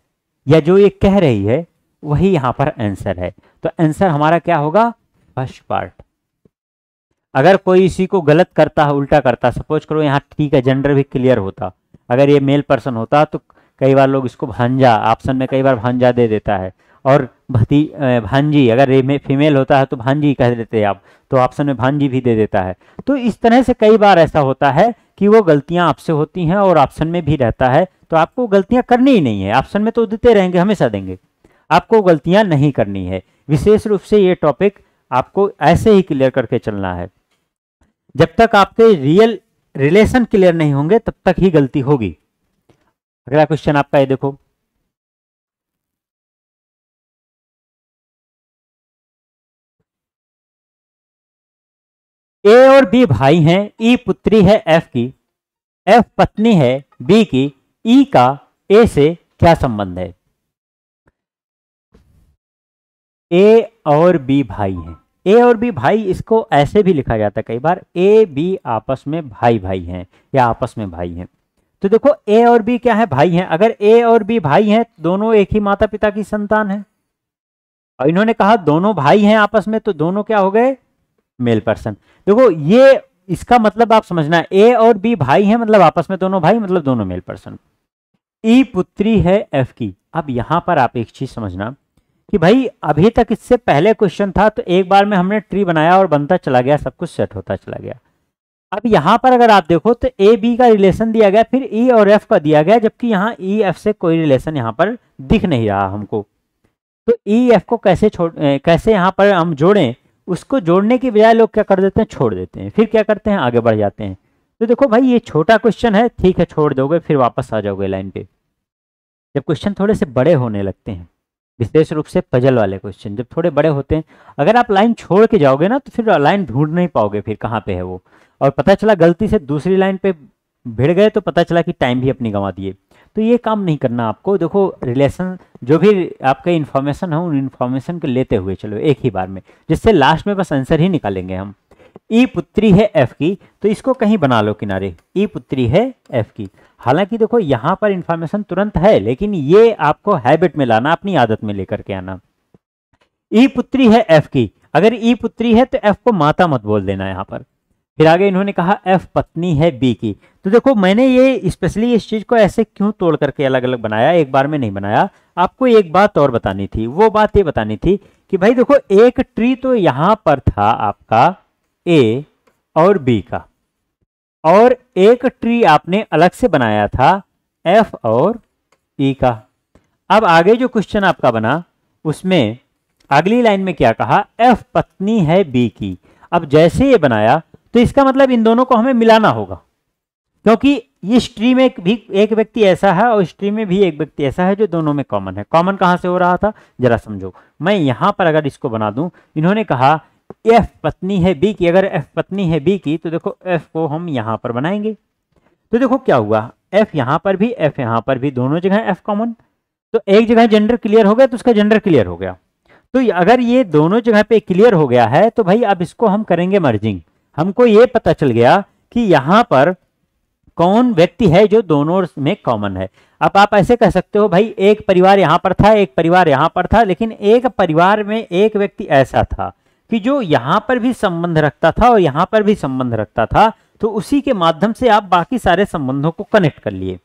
या जो ये कह रही है वही यहां पर आंसर है। तो आंसर हमारा क्या होगा? First part. अगर कोई इसी को गलत करता है, उल्टा करता, सपोज करो यहाँ टी का जेंडर भी क्लियर होता, अगर ये मेल पर्सन होता तो कई बार लोग इसको भांजा, ऑप्शन में कई बार भांजा दे देता है, और भांजी, अगर ये फीमेल होता है तो भांजी कह देते हैं आप, तो ऑप्शन में भांजी भी दे देता है। तो इस तरह से कई बार ऐसा होता है कि वो गलतियां आपसे होती हैं और ऑप्शन में भी रहता है। तो आपको गलतियां करनी ही नहीं है, ऑप्शन में तो देते रहेंगे, हमेशा देंगे, आपको गलतियां नहीं करनी है। विशेष रूप से ये टॉपिक आपको ऐसे ही क्लियर करके चलना है। जब तक आपके रियल रिलेशन क्लियर नहीं होंगे तब तक ही गलती होगी। अगला क्वेश्चन आपका ये देखो, ए और बी भाई हैं, ई पुत्री है एफ की, एफ पत्नी है बी की, ई का ए से क्या संबंध है? ए और बी भाई हैं, ए और बी भाई, इसको ऐसे भी लिखा जाता है कई बार, ए बी आपस में भाई भाई हैं या आपस में भाई हैं। तो देखो ए और बी क्या है, भाई हैं। अगर ए और बी भाई हैं, दोनों एक ही माता पिता की संतान है, और इन्होंने कहा दोनों भाई हैं आपस में, तो दोनों क्या हो गए, मेल पर्सन। देखो ये इसका मतलब आप समझना, ए और बी भाई हैं मतलब आपस में दोनों भाई, मतलब दोनों मेल पर्सन। ई पुत्री है एफ की। अब यहां पर आप एक चीज समझना कि भाई अभी तक इससे पहले क्वेश्चन था तो एक बार में हमने ट्री बनाया और बनता चला गया, सब कुछ सेट होता चला गया। अब यहां पर अगर आप देखो तो ए बी का रिलेशन दिया गया, फिर ई और एफ का दिया गया, जबकि यहाँ ई एफ से कोई रिलेशन यहां पर दिख नहीं रहा हमको। तो ई एफ को कैसे यहाँ पर हम जोड़ें, उसको जोड़ने की बजाय लोग क्या कर देते हैं, छोड़ देते हैं, फिर क्या करते हैं, आगे बढ़ जाते हैं। तो देखो भाई ये छोटा क्वेश्चन है, ठीक है छोड़ दोगे, फिर वापस आ जाओगे लाइन पे। जब क्वेश्चन थोड़े से बड़े होने लगते हैं, विशेष रूप से पजल वाले क्वेश्चन जब थोड़े बड़े होते हैं, अगर आप लाइन छोड़ के जाओगे ना तो फिर लाइन ढूंढ नहीं पाओगे फिर कहाँ पे है वो, और पता चला गलती से दूसरी लाइन पे भिड़ गए तो पता चला कि टाइम भी अपनी गंवा दिए। तो ये काम नहीं करना आपको। देखो रिलेशन जो भी आपके इन्फॉर्मेशन हो, उन इन्फॉर्मेशन को लेते हुए चलो एक ही बार में, जिससे लास्ट में बस आंसर ही निकालेंगे हम। ई पुत्री है एफ की, तो इसको कहीं बना लो किनारे, ई पुत्री है एफ की। हालांकि देखो यहाँ पर इंफॉर्मेशन तुरंत है, लेकिन ये आपको हैबिट में लाना, अपनी आदत में लेकर के आना। ई पुत्री है एफ की, अगर ई पुत्री है तो एफ को माता मत बोल देना यहाँ पर। फिर आगे इन्होंने कहा एफ पत्नी है बी की। तो देखो मैंने ये स्पेशली इस चीज को ऐसे क्यों तोड़ करके अलग अलग बनाया, एक बार में नहीं बनाया। आपको एक बात और बतानी थी, वो बात ये बतानी थी कि भाई देखो एक ट्री तो यहां पर था आपका ए और बी का, और एक ट्री आपने अलग से बनाया था एफ और ई का। अब आगे जो क्वेश्चन आपका बना उसमें अगली लाइन में क्या कहा, एफ पत्नी है बी की। अब जैसे ये बनाया तो इसका मतलब इन दोनों को हमें मिलाना होगा, क्योंकि इस ट्री में भी एक व्यक्ति ऐसा है और इस ट्री में भी एक व्यक्ति ऐसा है जो दोनों में कॉमन है। कॉमन कहां से हो रहा था जरा समझो। मैं यहां पर अगर इसको बना दूं, इन्होंने कहा एफ पत्नी है बी की, अगर एफ पत्नी है बी की तो देखो एफ को हम यहां पर बनाएंगे। तो देखो क्या हुआ, एफ यहां पर भी एफ यहां पर भी, दोनों जगह एफ कॉमन, तो एक जगह जेंडर क्लियर हो गया तो उसका जेंडर क्लियर हो गया। तो अगर ये दोनों जगह पे क्लियर हो गया है तो भाई अब इसको हम करेंगे मर्जिंग। हमको ये पता चल गया कि यहां पर कौन व्यक्ति है जो दोनों में कॉमन है। अब आप ऐसे कह सकते हो भाई एक परिवार यहां पर था, एक परिवार यहां पर था, लेकिन एक परिवार में एक व्यक्ति ऐसा था कि जो यहां पर भी संबंध रखता था और यहां पर भी संबंध रखता था, तो उसी के माध्यम से आप बाकी सारे संबंधों को कनेक्ट कर लिए।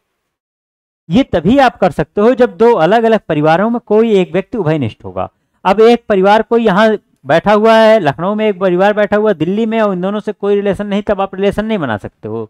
ये तभी आप कर सकते हो जब दो अलग अलग परिवारों में कोई एक व्यक्ति उभयनिष्ठ होगा। अब एक परिवार कोई यहाँ बैठा हुआ है, लखनऊ में एक परिवार बैठा हुआ दिल्ली में, और इन दोनों से कोई रिलेशन नहीं, तब आप रिलेशन नहीं बना सकते हो।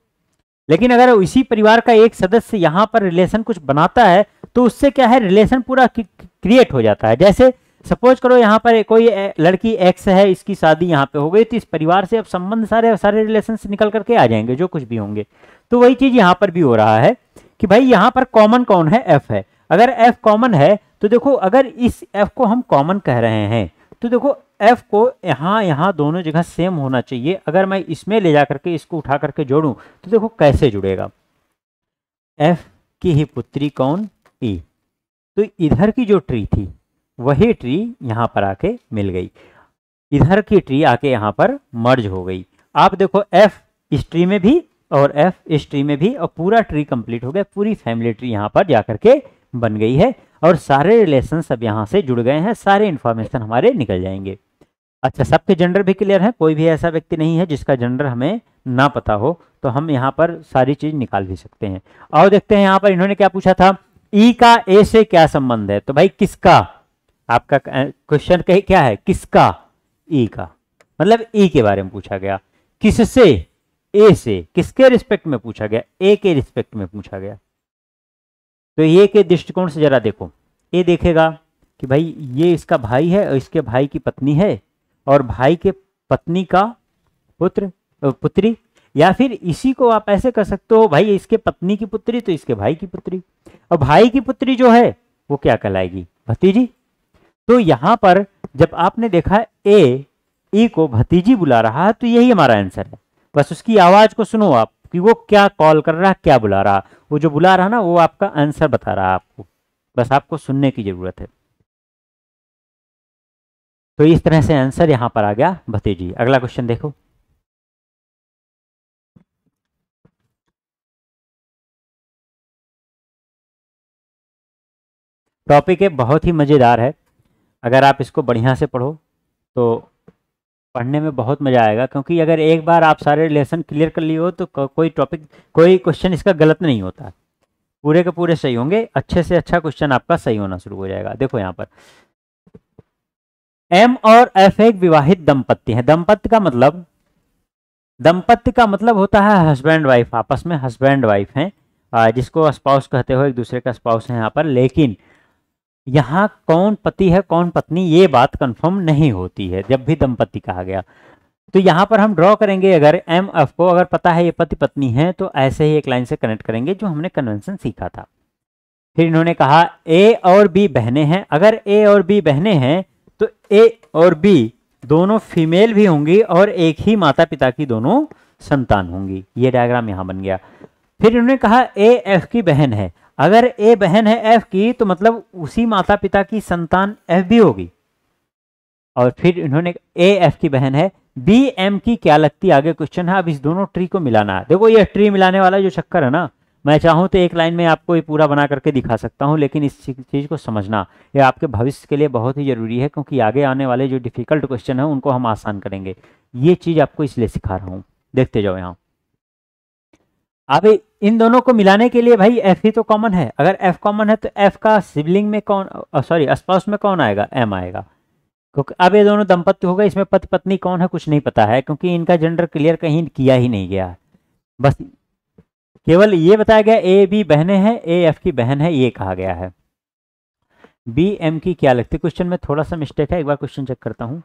लेकिन अगर इसी परिवार का एक सदस्य यहाँ पर रिलेशन कुछ बनाता है तो उससे क्या है, रिलेशन पूरा क्रिएट हो जाता है। जैसे सपोज करो यहाँ पर कोई लड़की एक्स है, इसकी शादी यहाँ पे हो गई, तो इस परिवार से अब संबंध सारे सारे रिलेशन से निकल करके आ जाएंगे जो कुछ भी होंगे। तो वही चीज यहाँ पर भी हो रहा है कि भाई यहाँ पर कॉमन कौन है, एफ है। अगर एफ कॉमन है तो देखो अगर इस एफ को हम कॉमन कह रहे हैं तो देखो एफ को यहाँ दोनों जगह सेम होना चाहिए। अगर मैं इसमें ले जा करके इसको उठा करके जोड़ूं तो देखो कैसे जुड़ेगा, एफ की ही पुत्री कौन, ई। तो इधर की जो ट्री थी वही ट्री यहाँ पर आके मिल गई, इधर की ट्री आके यहाँ पर मर्ज हो गई। आप देखो एफ इस ट्री में भी और एफ इस ट्री में भी, और पूरा ट्री कंप्लीट हो गया, पूरी फैमिली ट्री यहाँ पर जाकर के बन गई है, और सारे रिलेशन सब यहाँ से जुड़ गए हैं, सारे इंफॉर्मेशन हमारे निकल जाएंगे। अच्छा, सबके जेंडर भी क्लियर है, कोई भी ऐसा व्यक्ति नहीं है जिसका जेंडर हमें ना पता हो, तो हम यहाँ पर सारी चीज निकाल भी सकते हैं। और देखते हैं यहाँ पर इन्होंने क्या पूछा था, ई का ए से क्या संबंध है। तो भाई किसका, आपका क्वेश्चन क्या है, किसका, ई का, मतलब ई के बारे में पूछा गया। किससे, ए से, किसके रिस्पेक्ट में पूछा गया, ए के रिस्पेक्ट में पूछा गया। तो ये के दृष्टिकोण से जरा देखो, ये देखेगा कि भाई ये इसका भाई है और इसके भाई की पत्नी है, और भाई के पत्नी का पुत्री, या फिर इसी को आप ऐसे कर सकते हो, भाई इसके पत्नी की पुत्री तो इसके भाई की पुत्री, और भाई की पुत्री जो है वो क्या कहलाएगी, भतीजी। तो यहां पर जब आपने देखा ए ई को भतीजी बुला रहा है तो यही हमारा आंसर है। बस उसकी आवाज को सुनो आप कि वो क्या कॉल कर रहा है, क्या बुला रहा, वो जो बुला रहा ना वो आपका आंसर बता रहा है आपको, बस आपको सुनने की जरूरत है। तो इस तरह से आंसर यहां पर आ गया भतीजी। अगला क्वेश्चन देखो। टॉपिक है बहुत ही मजेदार है, अगर आप इसको बढ़िया से पढ़ो तो पढ़ने में बहुत मजा आएगा, क्योंकि अगर एक बार आप सारे लेसन क्लियर कर लिए हो तो कोई टॉपिक, कोई क्वेश्चन इसका गलत नहीं होता, पूरे के पूरे सही होंगे, अच्छे से अच्छा क्वेश्चन आपका सही होना शुरू हो जाएगा। देखो यहाँ पर एम और एफ एक विवाहित दंपत्ति हैं। दंपत्ति का मतलब होता है हस्बैंड वाइफ, आपस में हस्बैंड वाइफ हैं, जिसको स्पाउस कहते हो, एक दूसरे का स्पाउस है यहाँ पर। लेकिन यहाँ कौन पति है कौन पत्नी ये बात कंफर्म नहीं होती है जब भी दंपत्ति कहा गया। तो यहाँ पर हम ड्रॉ करेंगे, अगर एम एफ को अगर पता है ये पति पत्नी है तो ऐसे ही एक लाइन से कनेक्ट करेंगे जो हमने कन्वेंशन सीखा था। फिर इन्होंने कहा ए और बी बहनें हैं। अगर ए और बी बहनें हैं तो ए और बी दोनों फीमेल भी होंगी और एक ही माता पिता की दोनों संतान होंगी। ये डायग्राम यहाँ बन गया। फिर इन्होंने कहा ए एफ की बहन है। अगर ए बहन है एफ की तो मतलब उसी माता पिता की संतान एफ भी होगी। और फिर इन्होंने ए एफ की बहन है, बी एम की क्या लगती, आगे क्वेश्चन है। अब इस दोनों ट्री को मिलाना है। देखो ये ट्री मिलाने वाला जो चक्कर है ना, मैं चाहूँ तो एक लाइन में आपको ये पूरा बना करके दिखा सकता हूँ, लेकिन इस चीज़ को समझना ये आपके भविष्य के लिए बहुत ही जरूरी है, क्योंकि आगे आने वाले जो डिफिकल्ट क्वेश्चन है उनको हम आसान करेंगे। ये चीज़ आपको इसलिए सिखा रहा हूँ, देखते जाओ यहाँ। अब इन दोनों को मिलाने के लिए भाई एफ ही तो कॉमन है। अगर एफ कॉमन है तो एफ का सिबलिंग में कौन, सॉरी स्पाउस में कौन आएगा, एम आएगा। क्योंकि अब ये दोनों दंपत्ति हो गए, इसमें पति पत्नी कौन है कुछ नहीं पता है, क्योंकि इनका जेंडर क्लियर कहीं किया ही नहीं गया। बस केवल ये बताया गया ए बी बहनें हैं, ए एफ की बहन है, ये कहा गया है। बी एम की क्या लगती है, क्वेश्चन में थोड़ा सा मिस्टेक है, एक बार क्वेश्चन चेक करता हूं।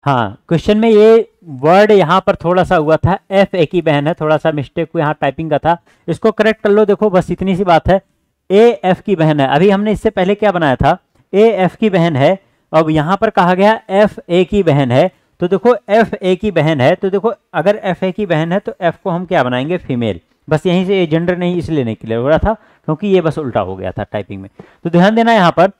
हाँ, क्वेश्चन में ये वर्ड यहाँ पर थोड़ा सा हुआ था, एफ ए की बहन है, थोड़ा सा मिस्टेक हुआ यहाँ टाइपिंग का था, इसको करेक्ट कर लो। देखो बस इतनी सी बात है, ए एफ की बहन है। अभी हमने इससे पहले क्या बनाया था, ए एफ की बहन है, अब यहाँ पर कहा गया एफ ए की बहन है। तो देखो एफ ए की बहन है, तो देखो अगर एफ ए की बहन है तो एफ को हम क्या बनाएंगे, फीमेल। बस यहीं से जेंडर नहीं इसलिए नहीं क्लियर हो रहा था, क्योंकि ये बस उल्टा हो गया था टाइपिंग में। तो ध्यान देना यहाँ पर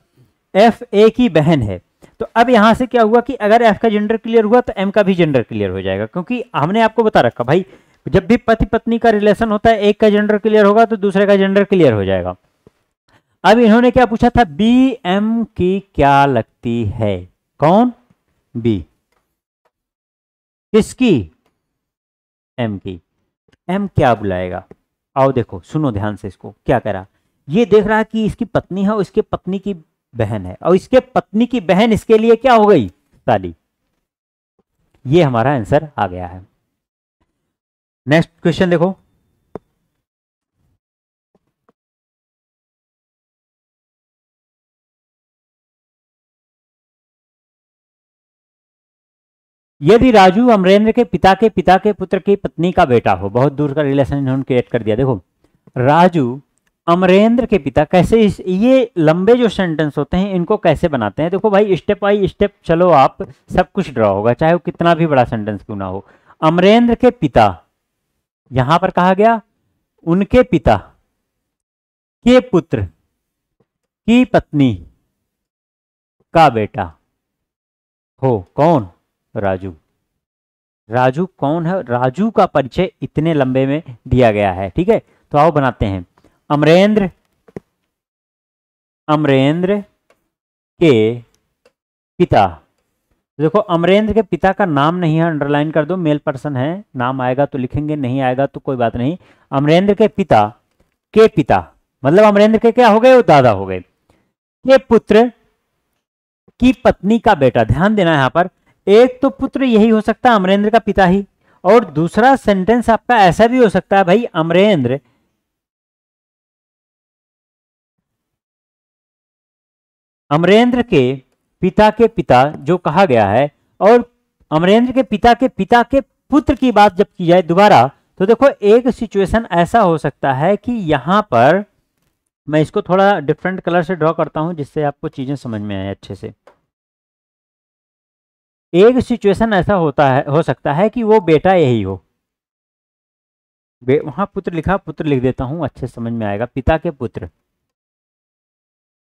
एफ ए की बहन है। तो अब यहां से क्या हुआ कि अगर एफ का जेंडर क्लियर हुआ तो एम का भी जेंडर क्लियर हो जाएगा, क्योंकि हमने आपको बता रखा भाई जब भी पति पत्नी का रिलेशन होता है एक का जेंडर क्लियर होगा तो दूसरे का जेंडर क्लियर हो जाएगा। अब इन्होंने क्या पूछा था, बी एम की क्या लगती है, कौन, बी, किसकी, एम की। एम क्या बुलाएगा, आओ देखो सुनो ध्यान से, इसको क्या करा, ये देख रहा है कि इसकी पत्नी है और इसके पत्नी की बहन है, और इसके पत्नी की बहन इसके लिए क्या हो गई, साली। ये हमारा आंसर आ गया है। नेक्स्ट क्वेश्चन देखो, यदि राजू अमरेंद्र के पिता के पुत्र की पत्नी का बेटा हो, बहुत दूर का रिलेशन इन्होंने क्रिएट कर दिया। देखो राजू अमरेंद्र के पिता, कैसे ये लंबे जो सेंटेंस होते हैं इनको कैसे बनाते हैं, देखो भाई स्टेप बाई स्टेप चलो, आप सब कुछ ड्रॉ होगा चाहे वो कितना भी बड़ा सेंटेंस क्यों ना हो। अमरेंद्र के पिता, यहां पर कहा गया उनके पिता के पुत्र की पत्नी का बेटा हो, कौन, राजू। राजू कौन है, राजू का परिचय इतने लंबे में दिया गया है, ठीक है। तो आओ बनाते हैं, अमरेंद्र, अमरेंद्र के पिता। देखो अमरेंद्र के पिता का नाम नहीं है, अंडरलाइन कर दो, मेल पर्सन है, नाम आएगा तो लिखेंगे, नहीं आएगा तो कोई बात नहीं। अमरेंद्र के पिता के पिता मतलब अमरेंद्र के क्या हो गए, वो दादा हो गए, के पुत्र की पत्नी का बेटा। ध्यान देना यहां पर, एक तो पुत्र यही हो सकता है अमरेंद्र का पिता ही, और दूसरा सेंटेंस आपका ऐसा भी हो सकता है भाई अमरेंद्र के पिता जो कहा गया है, और अमरेंद्र के पिता के पुत्र की बात जब की जाए दोबारा, तो देखो एक सिचुएशन ऐसा हो सकता है कि यहां पर मैं इसको थोड़ा डिफरेंट कलर से ड्रॉ करता हूं जिससे आपको चीजें समझ में आए अच्छे से। एक सिचुएशन ऐसा हो सकता है कि वो बेटा यही हो, वहां पुत्र लिखा, पुत्र लिख देता हूं अच्छे समझ में आएगा, पिता के पुत्र,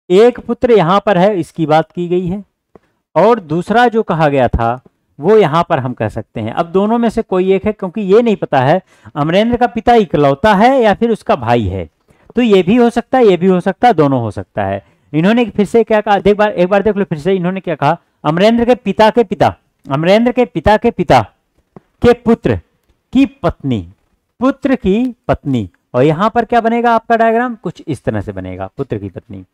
एक पुत्र यहां पर है, इसकी बात की गई है, और दूसरा जो कहा गया था वो यहां पर हम कह सकते हैं। अब दोनों में से कोई एक है, क्योंकि ये नहीं पता है अमरेंद्र का पिता इकलौता है या फिर उसका भाई है, तो ये भी हो सकता है, ये भी हो सकता है, दोनों हो सकता है। इन्होंने फिर से क्या कहा, एक बार देख लो फिर से, इन्होंने क्या कहा, अमरेंद्र के पिता के पिता, अमरेंद्र के पिता के पिता के पुत्र की पत्नी, पुत्र की पत्नी, और यहां पर क्या बनेगा आपका डायग्राम, कुछ इस तरह से बनेगा, पुत्र की पत्नी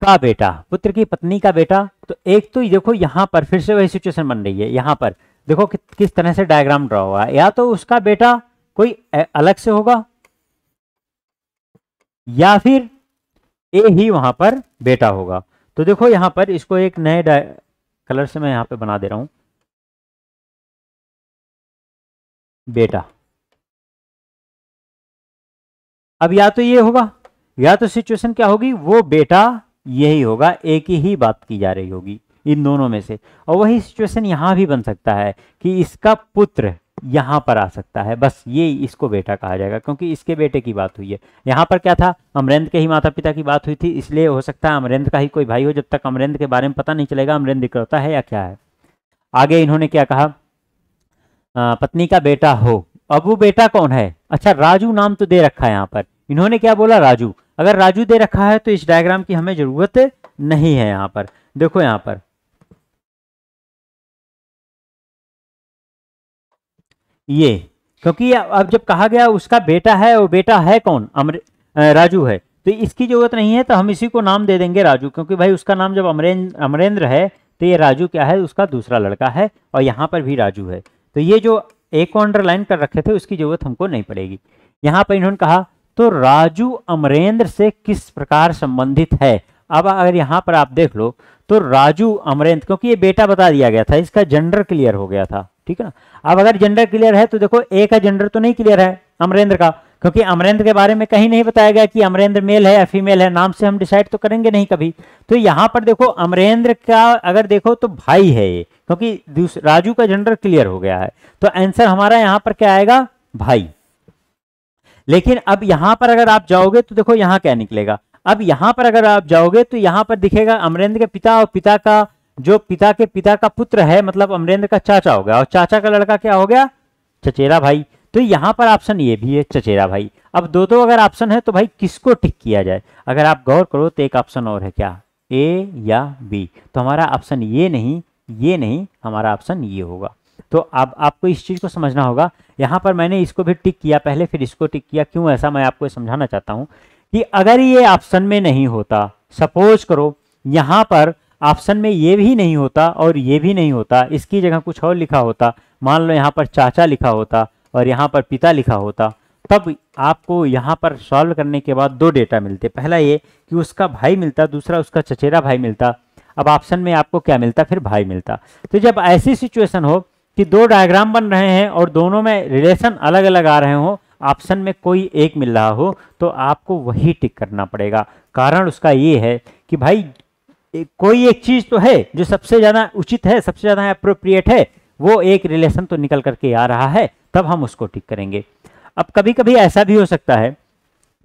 का बेटा, पुत्र की पत्नी का बेटा। तो एक तो देखो यहां पर फिर से वही सिचुएशन बन रही है, यहां पर देखो किस तरह से डायग्राम ड्रॉ हुआ है, या तो उसका बेटा कोई अलग से होगा या फिर ए ही वहां पर बेटा होगा। तो देखो यहां पर इसको एक नए कलर से मैं यहां पे बना दे रहा हूं, बेटा। अब या तो ये होगा, या तो सिचुएशन क्या होगी, वो बेटा यही होगा, एक ही बात की जा रही होगी इन दोनों में से। और वही सिचुएशन यहां भी बन सकता है कि इसका पुत्र यहां पर आ सकता है, बस ये इसको बेटा कहा जाएगा क्योंकि इसके बेटे की बात हुई है। यहां पर क्या था, अमरेंद्र के ही माता पिता की बात हुई थी, इसलिए हो सकता है अमरेंद्र का ही कोई भाई हो, जब तक अमरेंद्र के बारे में पता नहीं चलेगा अमरेंद्र इकलौता है या क्या है। आगे इन्होंने क्या कहा, पत्नी का बेटा हो। अब वो बेटा कौन है, अच्छा राजू नाम तो दे रखा है यहाँ पर, इन्होंने क्या बोला, राजू। अगर राजू दे रखा है तो इस डायग्राम की हमें जरूरत नहीं है। यहाँ पर देखो, यहाँ पर ये, क्योंकि अब जब कहा गया उसका बेटा है, वो बेटा है कौन, राजू है, तो इसकी जरूरत नहीं है, तो हम इसी को नाम दे देंगे राजू, क्योंकि भाई उसका नाम जब अमरेंद्र है तो ये राजू क्या है, उसका दूसरा लड़का है, और यहाँ पर भी राजू है। तो ये जो एक को अंडरलाइन कर रखे थे उसकी जरूरत हमको नहीं पड़ेगी। यहाँ पर इन्होंने कहा तो राजू अमरेंद्र से किस प्रकार संबंधित है। अब अगर यहाँ पर आप देख लो तो राजू अमरेंद्र, क्योंकि ये बेटा बता दिया गया था, इसका जेंडर क्लियर हो गया था, ठीक है ना। अब अगर जेंडर क्लियर है तो देखो ए का जेंडर तो नहीं क्लियर है अमरेंद्र का, क्योंकि अमरेंद्र के बारे में कहीं नहीं बताया गया कि अमरेंद्र मेल है या फीमेल है, नाम से हम डिसाइड तो करेंगे नहीं कभी। तो यहाँ पर देखो अमरेंद्र का अगर देखो तो भाई है ये, क्योंकि राजू का जेंडर क्लियर हो गया है, तो आंसर हमारा यहाँ पर क्या आएगा, भाई। लेकिन अब यहां पर अगर आप जाओगे तो देखो यहां क्या निकलेगा, अब यहां पर अगर आप जाओगे तो यहां पर दिखेगा अमरेंद्र के पिता, और पिता का जो पिता के पिता का पुत्र है मतलब अमरेंद्र का चाचा हो गया, और चाचा का लड़का क्या हो गया, चचेरा भाई। तो यहां पर ऑप्शन ये भी है, चचेरा भाई। अब दो अगर ऑप्शन है तो भाई किसको टिक किया जाए, अगर आप गौर करो तो एक ऑप्शन और है, क्या ए या बी, तो हमारा ऑप्शन ये नहीं, हमारा ऑप्शन ये होगा। तो अब आपको इस चीज को समझना होगा, यहाँ पर मैंने इसको भी टिक किया पहले फिर इसको टिक किया, क्यों ऐसा मैं आपको समझाना चाहता हूँ कि अगर ये ऑप्शन में नहीं होता, सपोज करो यहाँ पर ऑप्शन में ये भी नहीं होता और ये भी नहीं होता, इसकी जगह कुछ और लिखा होता, मान लो यहाँ पर चाचा लिखा होता और यहाँ पर पिता लिखा होता, तब आपको यहाँ पर सॉल्व करने के बाद दो डेटा मिलते, पहला ये कि उसका भाई मिलता, दूसरा उसका चचेरा भाई मिलता। अब ऑप्शन में आपको क्या मिलता, फिर भाई मिलता। तो जब ऐसी सिचुएशन हो कि दो डायग्राम बन रहे हैं और दोनों में रिलेशन अलग अलग आ रहे हो, ऑप्शन में कोई एक मिल रहा हो, तो आपको वही टिक करना पड़ेगा। कारण उसका ये है कि भाई कोई एक चीज तो है जो सबसे ज्यादा उचित है, सबसे ज्यादा अप्रोप्रिएट है, वो एक रिलेशन तो निकल करके आ रहा है, तब हम उसको टिक करेंगे। अब कभी कभी ऐसा भी हो सकता है,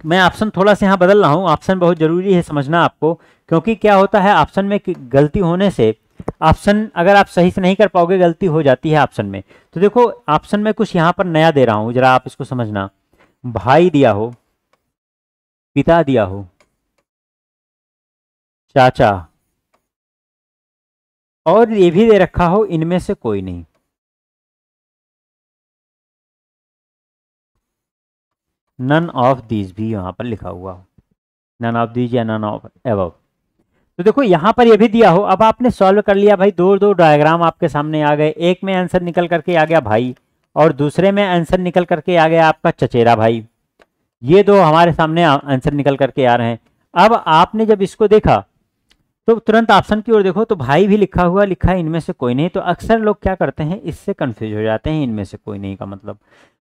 मैं ऑप्शन थोड़ा सा यहाँ बदल रहा हूँ, ऑप्शन बहुत जरूरी है समझना आपको, क्योंकि क्या होता है ऑप्शन में गलती होने से, ऑप्शन अगर आप सही से नहीं कर पाओगे गलती हो जाती है ऑप्शन में। तो देखो ऑप्शन में कुछ यहाँ पर नया दे रहा हूं, जरा आप इसको समझना, भाई दिया हो, पिता दिया हो, चाचा, और ये भी दे रखा हो इनमें से कोई नहीं, नन ऑफ दीज भी यहां पर लिखा हुआ हो, नन ऑफ दीज या नन ऑफ एबव। तो देखो यहां पर ये भी दिया हो, अब आपने सॉल्व कर लिया भाई, दो डायग्राम आपके सामने आ गए, एक में आंसर निकल करके आ गया भाई और दूसरे में आंसर निकल करके आ गया आपका चचेरा भाई, ये दो हमारे सामने आंसर निकल करके आ रहे हैं। अब आपने जब इसको देखा तो तुरंत ऑप्शन की ओर देखो तो भाई भी लिखा हुआ, लिखा है इनमें से कोई नहीं, तो अक्सर लोग क्या करते हैं इससे कंफ्यूज हो जाते हैं, इनमें से कोई नहीं का मतलब,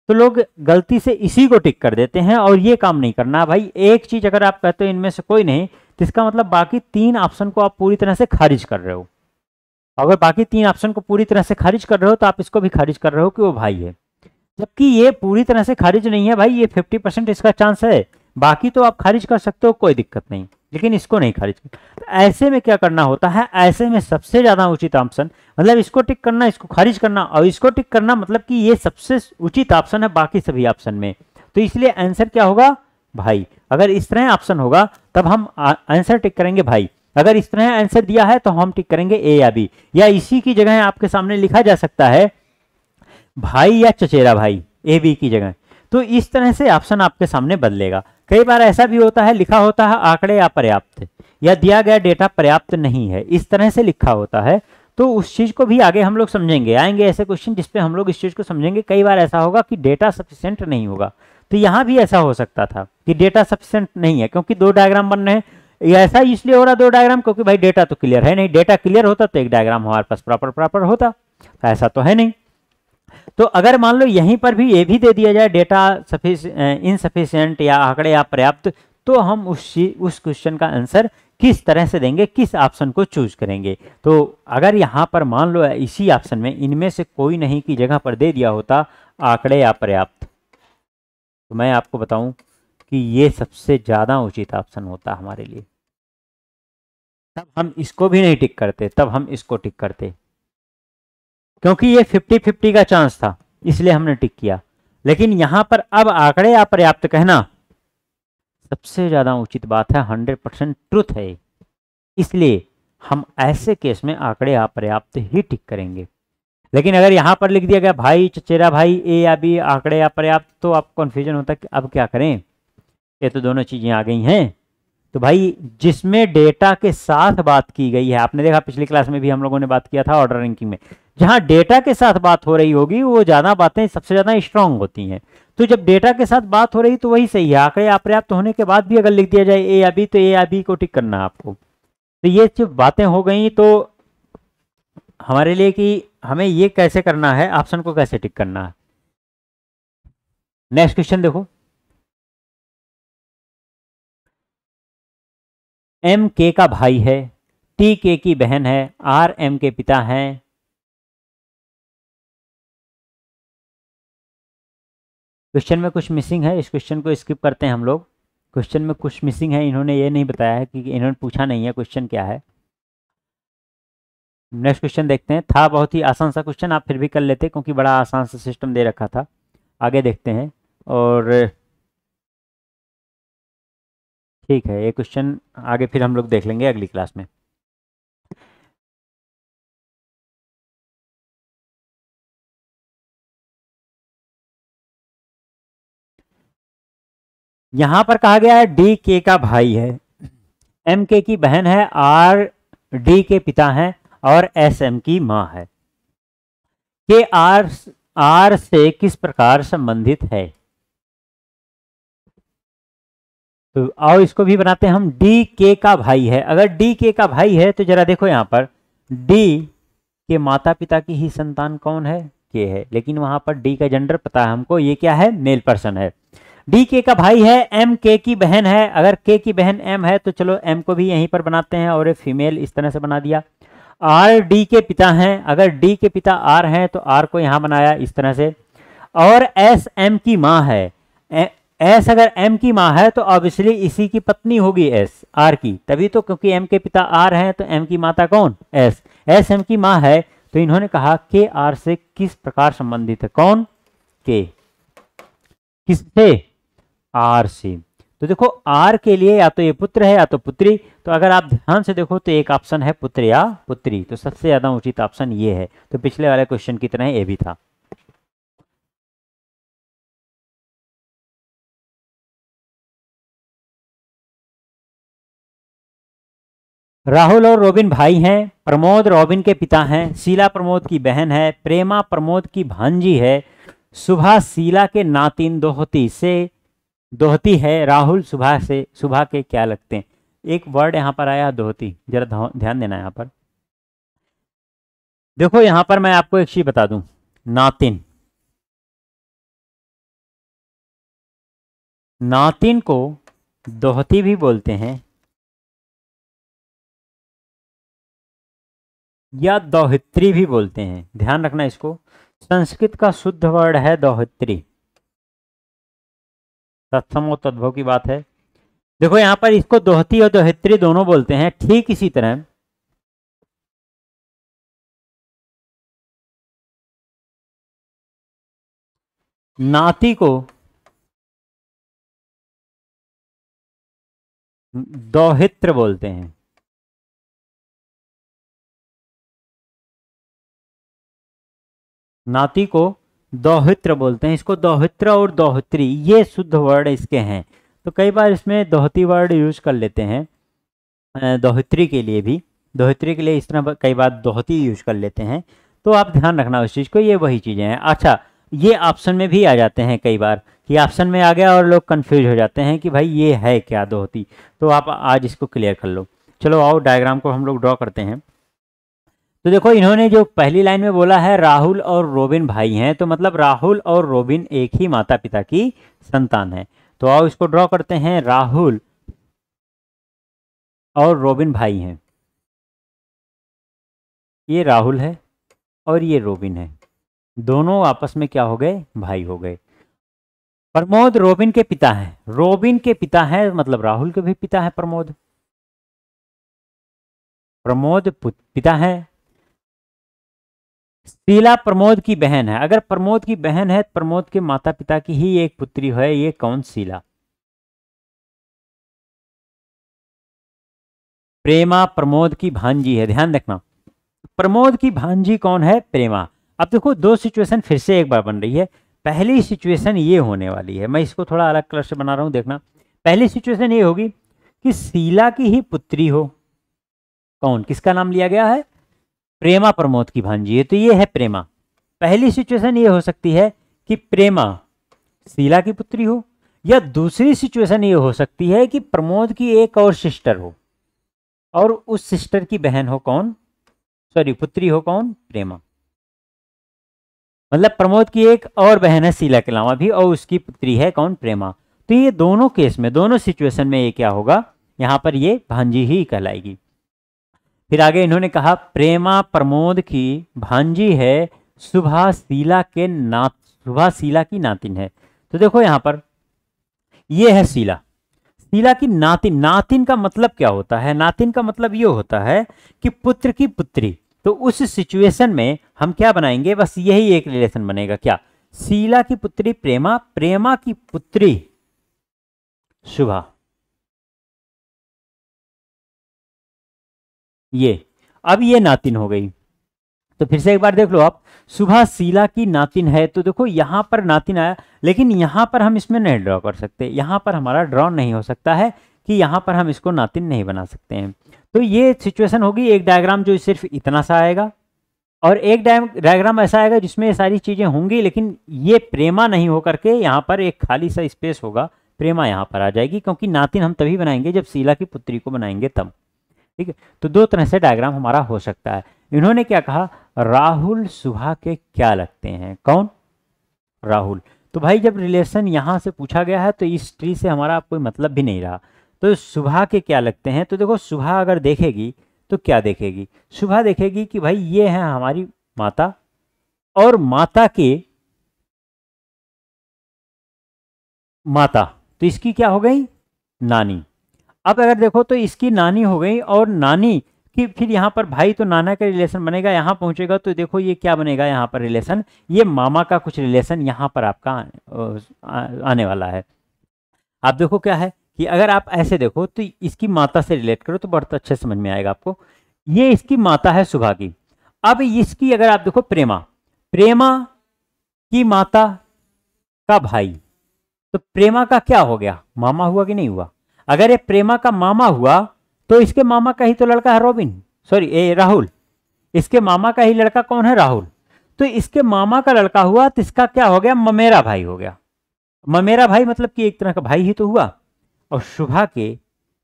तो लोग गलती से इसी को टिक कर देते हैं, और ये काम नहीं करना भाई। एक चीज अगर आप कहते हो इनमें से कोई नहीं, तो इसका मतलब बाकी तीन ऑप्शन को आप पूरी तरह से खारिज कर रहे हो। अगर बाकी तीन ऑप्शन को पूरी तरह से खारिज कर रहे हो तो आप इसको भी खारिज कर रहे हो कि वो भाई है, जबकि ये पूरी तरह से खारिज नहीं है भाई, ये 50% इसका चांस है, बाकी तो आप खारिज कर सकते हो, कोई दिक्कत नहीं। लेकिन इसको नहीं खारिज करना। तो ऐसे में क्या करना होता है, ऐसे में सबसे ज्यादा उचित ऑप्शन, मतलब इसको टिक करना, इसको खारिज करना और इसको टिक करना, मतलब कि ये सबसे उचित ऑप्शन है बाकी सभी ऑप्शन में। तो इसलिए आंसर क्या होगा भाई। अगर इस तरह ऑप्शन होगा तब हम आंसर टिक करेंगे भाई। अगर इस तरह आंसर दिया है तो हम टिक करेंगे ए या बी, या इसी की जगह आपके सामने लिखा जा सकता है भाई या चचेरा भाई, ए बी की जगह। तो इस तरह से ऑप्शन आपके सामने बदलेगा। कई बार ऐसा भी होता है, लिखा होता है आंकड़े अपर्याप्त या दिया गया डेटा पर्याप्त नहीं है, इस तरह से लिखा होता है। तो उस चीज को भी आगे हम लोग समझेंगे, आएंगे ऐसे क्वेश्चन जिसपे हम लोग इस चीज को समझेंगे। कई बार ऐसा होगा कि डेटा सफिशिएंट नहीं होगा, तो यहाँ भी ऐसा हो सकता था कि डेटा सफिशिएंट नहीं है, क्योंकि दो डायग्राम बन रहे हैं। ऐसा इसलिए हो रहा दो डायग्राम क्योंकि भाई डेटा तो क्लियर है नहीं। डेटा क्लियर होता तो एक डायग्राम हमारे पास प्रॉपर होता, ऐसा तो है नहीं। तो अगर मान लो यहीं पर भी ये भी दे दिया जाए डेटा इनसफिशिएंट या आंकड़े अपर्याप्त, तो हम उस क्वेश्चन का आंसर किस तरह से देंगे, किस ऑप्शन को चूज करेंगे। तो अगर यहाँ पर मान लो इसी ऑप्शन में इनमें से कोई नहीं की जगह पर दे दिया होता आंकड़े अपर्याप्त, तो मैं आपको बताऊं कि ये सबसे ज्यादा उचित ऑप्शन होता हमारे लिए। तब हम इसको भी नहीं टिक करते, तब हम इसको टिक करते, क्योंकि ये 50-50 का चांस था, इसलिए हमने टिक किया। लेकिन यहां पर अब आंकड़े अपर्याप्त कहना सबसे ज्यादा उचित बात है, 100% ट्रुथ है, इसलिए हम ऐसे केस में आंकड़े अपर्याप्त ही टिक करेंगे। लेकिन अगर यहां पर लिख दिया गया भाई चचेरा भाई ए या बी आंकड़े अपर्याप्त, तो आपको कंफ्यूजन होता है कि अब क्या करें, ये तो दोनों चीजें आ गई हैं। तो भाई जिसमें डेटा के साथ बात की गई है, आपने देखा पिछली क्लास में भी हम लोगों ने बात किया था ऑर्डर रैंकिंग में, जहां डेटा के साथ बात हो रही होगी वो ज्यादा बातें सबसे ज्यादा स्ट्रांग होती हैं। तो जब डेटा के साथ बात हो रही तो वही सही है। आंकड़े अपर्याप्त होने के बाद भी अगर लिख दिया जाए ए या बी, तो ए या बी को टिक करना है आपको। तो ये जो बातें हो गई तो हमारे लिए कि हमें ये कैसे करना है, ऑप्शन को कैसे टिक करना है। नेक्स्ट क्वेश्चन देखो, एम के का भाई है, टी के की बहन है, आर एम के पिता हैं। क्वेश्चन में कुछ मिसिंग है, इस क्वेश्चन को स्किप करते हैं हम लोग। क्वेश्चन में कुछ मिसिंग है, इन्होंने ये नहीं बताया है कि इन्होंने पूछा नहीं है क्वेश्चन क्या है। नेक्स्ट क्वेश्चन देखते हैं। था बहुत ही आसान सा क्वेश्चन, आप फिर भी कर लेते क्योंकि बड़ा आसान सा सिस्टम दे रखा था। आगे देखते हैं, और ठीक है ये क्वेश्चन आगे फिर हम लोग देख लेंगे अगली क्लास में। यहां पर कहा गया है डी के का भाई है, एम के की बहन है, आर डी के पिता हैं और एस एम की मां है। के आर से किस प्रकार संबंधित है। तो आओ इसको भी बनाते हैं हम। डी के का भाई है, अगर डी के का भाई है तो जरा देखो यहां पर डी के माता पिता की ही संतान कौन है, के है, लेकिन वहां पर डी का जेंडर पता है हमको, ये क्या है, मेल पर्सन है। डी के का भाई है, एम के की बहन है, अगर के की बहन एम है तो चलो एम को भी यहीं पर बनाते हैं और फीमेल इस तरह से बना दिया। आर डी के पिता हैं, अगर डी के पिता आर हैं तो आर को यहां बनाया इस तरह से। और एस एम की मां है, एस अगर एम की मां है तो ऑब्वियसली इसी की पत्नी होगी एस, आर की, तभी तो, क्योंकि एम के पिता आर हैं तो एम की माता कौन, एस, एस एम की मां है। तो इन्होंने कहा के आर से किस प्रकार संबंधित है, कौन, के, किससे, आर से। तो देखो आर के लिए या तो ये पुत्र है या तो पुत्री, तो अगर आप ध्यान से देखो तो एक ऑप्शन है पुत्र या पुत्री, तो सबसे ज्यादा उचित ऑप्शन ये है। तो पिछले वाले क्वेश्चन की तरह ये भी था। राहुल और रोबिन भाई हैं, प्रमोद रोबिन के पिता हैं, शीला प्रमोद की बहन है, प्रेमा प्रमोद की भांजी है, सुभा शीला के नातिन दोहती है, राहुल सुभा के क्या लगते हैं। एक वर्ड यहां पर आया दोहती, जरा ध्यान देना यहां पर। देखो यहां पर मैं आपको एक चीज बता दूं, नातिन को दोहती भी बोलते हैं या दोहित्री भी बोलते हैं, ध्यान रखना इसको। संस्कृत का शुद्ध वर्ड है दोहित्री, तत्सम और तद्भव की बात है। देखो यहां पर इसको दोहती और दोहित्री दोनों बोलते हैं। ठीक इसी तरह नाती को दोहित्र बोलते हैं। नाती को दोहित्र बोलते हैं। इसको दोहित्र और दोहित्री ये शुद्ध वर्ड इसके हैं। तो कई बार इसमें दोहती वर्ड यूज कर लेते हैं दोहित्री के लिए भी। दोहित्री के लिए इस तरह कई बार दोहती यूज कर लेते हैं। तो आप ध्यान रखना उस चीज़ को, ये वही चीज़ें हैं। अच्छा, ये ऑप्शन में भी आ जाते हैं कई बार कि ऑप्शन में आ गया और लोग कंफ्यूज हो जाते हैं कि भाई ये है क्या दोहती। तो आप आज इसको क्लियर कर लो। चलो आओ डायग्राम को हम लोग ड्रॉ करते हैं। तो देखो इन्होंने जो पहली लाइन में बोला है राहुल और रोबिन भाई हैं, तो मतलब राहुल और रोबिन एक ही माता पिता की संतान है। तो आओ इसको ड्रॉ करते हैं। राहुल और रोबिन भाई हैं। ये राहुल है और ये रोबिन है, दोनों आपस में क्या हो गए, भाई हो गए। प्रमोद रोबिन के पिता हैं। रोबिन के पिता हैं मतलब राहुल के भी पिता हैं प्रमोद। प्रमोद पिता हैं। शीला प्रमोद की बहन है। अगर प्रमोद की बहन है, प्रमोद के माता पिता की ही एक पुत्री है। ये कौन? शीला। प्रेमा प्रमोद की भांजी है। ध्यान रखना, प्रमोद की भांजी कौन है? प्रेमा। अब देखो दो सिचुएशन फिर से एक बार बन रही है। पहली सिचुएशन ये होने वाली है, मैं इसको थोड़ा अलग कलर से बना रहा हूं, देखना। पहली सिचुएशन ये होगी कि शीला की ही पुत्री हो। कौन? किसका नाम लिया गया है? प्रेमा प्रमोद की भांजी है, तो ये है प्रेमा। पहली सिचुएशन ये हो सकती है कि प्रेमा शीला की पुत्री हो, या दूसरी सिचुएशन ये हो सकती है कि प्रमोद की एक और सिस्टर हो और उस सिस्टर की बहन हो कौन? सॉरी, पुत्री हो कौन? प्रेमा। मतलब प्रमोद की एक और बहन है शीला के अलावा भी और उसकी पुत्री है कौन? प्रेमा। तो ये दोनों केस में, दोनों सिचुएशन में ये क्या होगा, यहां पर ये भांजी ही कहलाएगी। फिर आगे इन्होंने कहा प्रेमा प्रमोद की भांजी है, सुभा शीला की नातिन है। तो देखो यहां पर ये है शीला, शीला की नातिन। नातिन का मतलब क्या होता है? नातिन का मतलब ये होता है कि पुत्र की पुत्री। तो उस सिचुएशन में हम क्या बनाएंगे, बस यही एक रिलेशन बनेगा। क्या? शीला की पुत्री प्रेमा, प्रेमा की पुत्री शुभा। ये अब ये नातिन हो गई। तो फिर से एक बार देख लो आप, शुभा शीला की नातिन है। तो देखो यहां पर नातिन आया, लेकिन यहां पर हम इसमें नहीं ड्रॉ कर सकते। यहां पर हमारा ड्रॉ नहीं हो सकता है कि यहां पर हम इसको नातिन नहीं बना सकते हैं। तो ये सिचुएशन होगी, एक डायग्राम जो सिर्फ इतना सा आएगा और एक डायग्राम ऐसा आएगा जिसमें ये सारी चीजें होंगी, लेकिन ये प्रेमा नहीं होकर के यहाँ पर एक खाली सा स्पेस होगा, प्रेमा यहाँ पर आ जाएगी। क्योंकि नातिन हम तभी बनाएंगे जब शीला की पुत्री को बनाएंगे तब। ठीक है, तो दो तरह से डायग्राम हमारा हो सकता है। इन्होंने क्या कहा, राहुल शुभा के क्या लगते हैं? कौन? राहुल। तो भाई जब रिलेशन यहां से पूछा गया है तो इस ट्री से हमारा कोई मतलब भी नहीं रहा। तो शुभा के क्या लगते हैं? तो देखो शुभा अगर देखेगी तो क्या देखेगी? शुभा देखेगी कि भाई ये है हमारी माता और माता के माता, तो इसकी क्या हो गई? नानी। अब अगर देखो तो इसकी नानी हो गई और नानी कि फिर यहाँ पर भाई तो नाना का रिलेशन बनेगा। यहाँ पहुंचेगा तो देखो ये क्या बनेगा, यहाँ पर रिलेशन, ये मामा का कुछ रिलेशन यहाँ पर आपका आने वाला है। आप देखो क्या है कि अगर आप ऐसे देखो तो इसकी माता से रिलेट करो तो बहुत अच्छे समझ में आएगा आपको। ये इसकी माता है शुभा की। अब इसकी अगर आप देखो प्रेमा, प्रेमा की माता का भाई, तो प्रेमा का क्या हो गया? मामा हुआ कि नहीं हुआ? अगर ये प्रेमा का मामा हुआ तो इसके मामा का ही तो लड़का है रोबिन, सॉरी राहुल। इसके मामा का ही लड़का कौन है? राहुल। तो इसके मामा का लड़का हुआ तो इसका क्या हो गया? ममेरा भाई हो गया। ममेरा भाई मतलब कि एक तरह का भाई ही तो हुआ। और शुभा के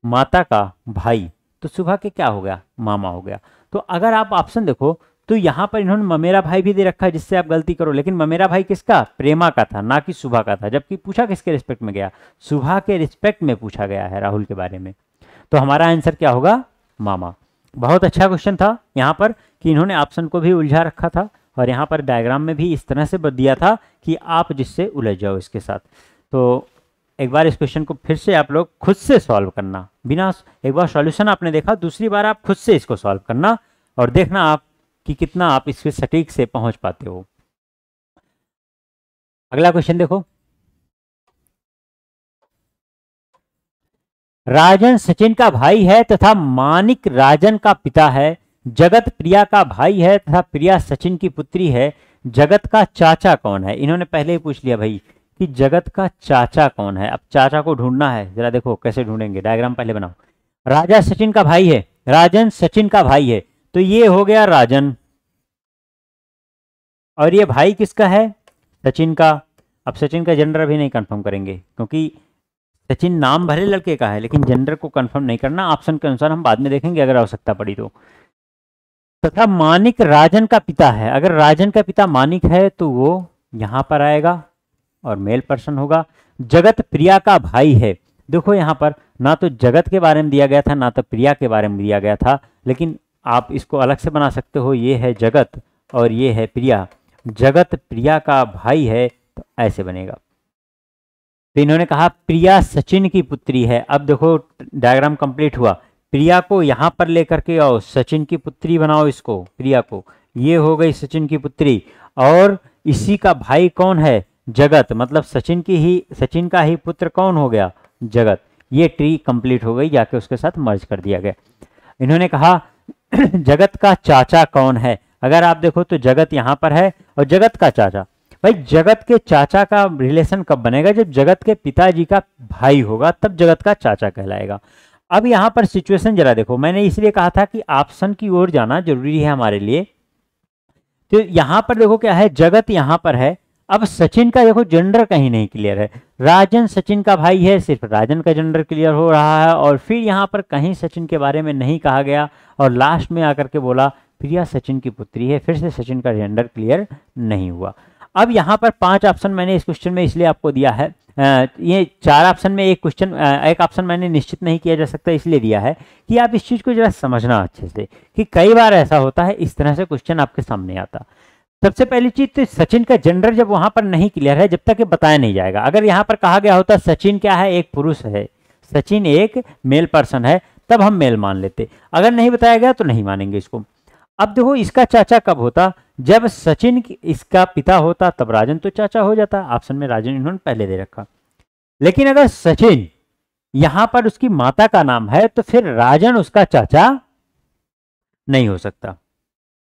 माता का भाई, तो शुभा के क्या हो गया? मामा हो गया। तो अगर आप ऑप्शन देखो तो यहां पर इन्होंने ममेरा भाई भी दे रखा है, जिससे आप गलती करो। लेकिन ममेरा भाई किसका? प्रेमा का था, ना कि शुभा का था। जबकि पूछा किसके रिस्पेक्ट में गया? शुभा के रिस्पेक्ट में पूछा गया है राहुल के बारे में। तो हमारा आंसर क्या होगा? मामा। बहुत अच्छा क्वेश्चन था यहाँ पर कि इन्होंने ऑप्शन को भी उलझा रखा था और यहाँ पर डायग्राम में भी इस तरह से दिया था कि आप जिससे उलझ जाओ इसके साथ। तो एक बार इस क्वेश्चन को फिर से आप लोग खुद से सॉल्व करना, बिना एक बार सॉल्यूशन आपने देखा, दूसरी बार आप खुद से इसको सॉल्व करना और देखना आप कि कितना आप इसके सटीक से पहुंच पाते हो। अगला क्वेश्चन देखो, राजन सचिन का भाई है तथा मानिक राजन का पिता है, जगत प्रिया का भाई है तथा प्रिया सचिन की पुत्री है, जगत का चाचा कौन है। इन्होंने पहले ही पूछ लिया भाई कि जगत का चाचा कौन है। अब चाचा को ढूंढना है, जरा देखो कैसे ढूंढेंगे, डायग्राम पहले बनाओ। राजा सचिन का भाई है, राजन सचिन का भाई है, तो ये हो गया राजन, और ये भाई किसका है, सचिन का। अब सचिन का जेंडर अभी नहीं कंफर्म करेंगे क्योंकि सचिन नाम भले लड़के का है लेकिन जेंडर को कंफर्म नहीं करना, ऑप्शन के अनुसार हम बाद में देखेंगे अगर आवश्यकता पड़ी तो। तथा मानिक राजन का पिता है, अगर राजन का पिता मानिक है तो वो यहां पर आएगा और मेल पर्सन होगा। जगत प्रिया का भाई है, देखो यहां पर ना तो जगत के बारे में दिया गया था ना तो प्रिया के बारे में दिया गया था, लेकिन आप इसको अलग से बना सकते हो, ये है जगत और ये है प्रिया, जगत प्रिया का भाई है तो ऐसे बनेगा। तो इन्होंने कहा प्रिया सचिन की पुत्री है। अब देखो डायग्राम कंप्लीट हुआ, प्रिया को यहां पर लेकर के आओ, सचिन की पुत्री बनाओ इसको, प्रिया को, ये हो गई सचिन की पुत्री, और इसी का भाई कौन है, जगत, मतलब सचिन का ही पुत्र कौन हो गया, जगत। ये ट्री कंप्लीट हो गई, जाके उसके साथ मर्ज कर दिया गया। इन्होंने कहा जगत का चाचा कौन है, अगर आप देखो तो जगत यहां पर है और जगत का चाचा, भाई जगत के चाचा का रिलेशन कब बनेगा, जब जगत के पिताजी का भाई होगा तब जगत का चाचा कहलाएगा। अब यहां पर सिचुएशन जरा देखो, मैंने इसलिए कहा था कि ऑप्शन की ओर जाना जरूरी है हमारे लिए। तो यहां पर देखो क्या है, जगत यहां पर है, अब सचिन का देखो जेंडर कहीं नहीं क्लियर है, राजन सचिन का भाई है, सिर्फ राजन का जेंडर क्लियर हो रहा है, और फिर यहाँ पर कहीं सचिन के बारे में नहीं कहा गया, और लास्ट में आकर के बोला प्रिया सचिन की पुत्री है, फिर से सचिन का जेंडर क्लियर नहीं हुआ। अब यहाँ पर 5 ऑप्शन मैंने इस क्वेश्चन में इसलिए आपको दिया है, ये 4 ऑप्शन में एक ऑप्शन मैंने निश्चित नहीं किया जा सकता इसलिए दिया है कि आप इस चीज़ को जरा समझना अच्छे से, कि कई बार ऐसा होता है इस तरह से क्वेश्चन आपके सामने आता। सबसे पहली चीज तो सचिन का जेंडर जब वहां पर नहीं क्लियर है, जब तक ये बताया नहीं जाएगा। अगर यहाँ पर कहा गया होता सचिन क्या है, एक पुरुष है, सचिन एक मेल पर्सन है, तब हम मेल मान लेते, अगर नहीं बताया गया तो नहीं मानेंगे इसको। अब देखो इसका चाचा कब होता, जब सचिन इसका पिता होता तब राजन तो चाचा हो जाता, ऑप्शन में राजन इन्होंने पहले दे रखा। लेकिन अगर सचिन यहां पर उसकी माता का नाम है तो फिर राजन उसका चाचा नहीं हो सकता,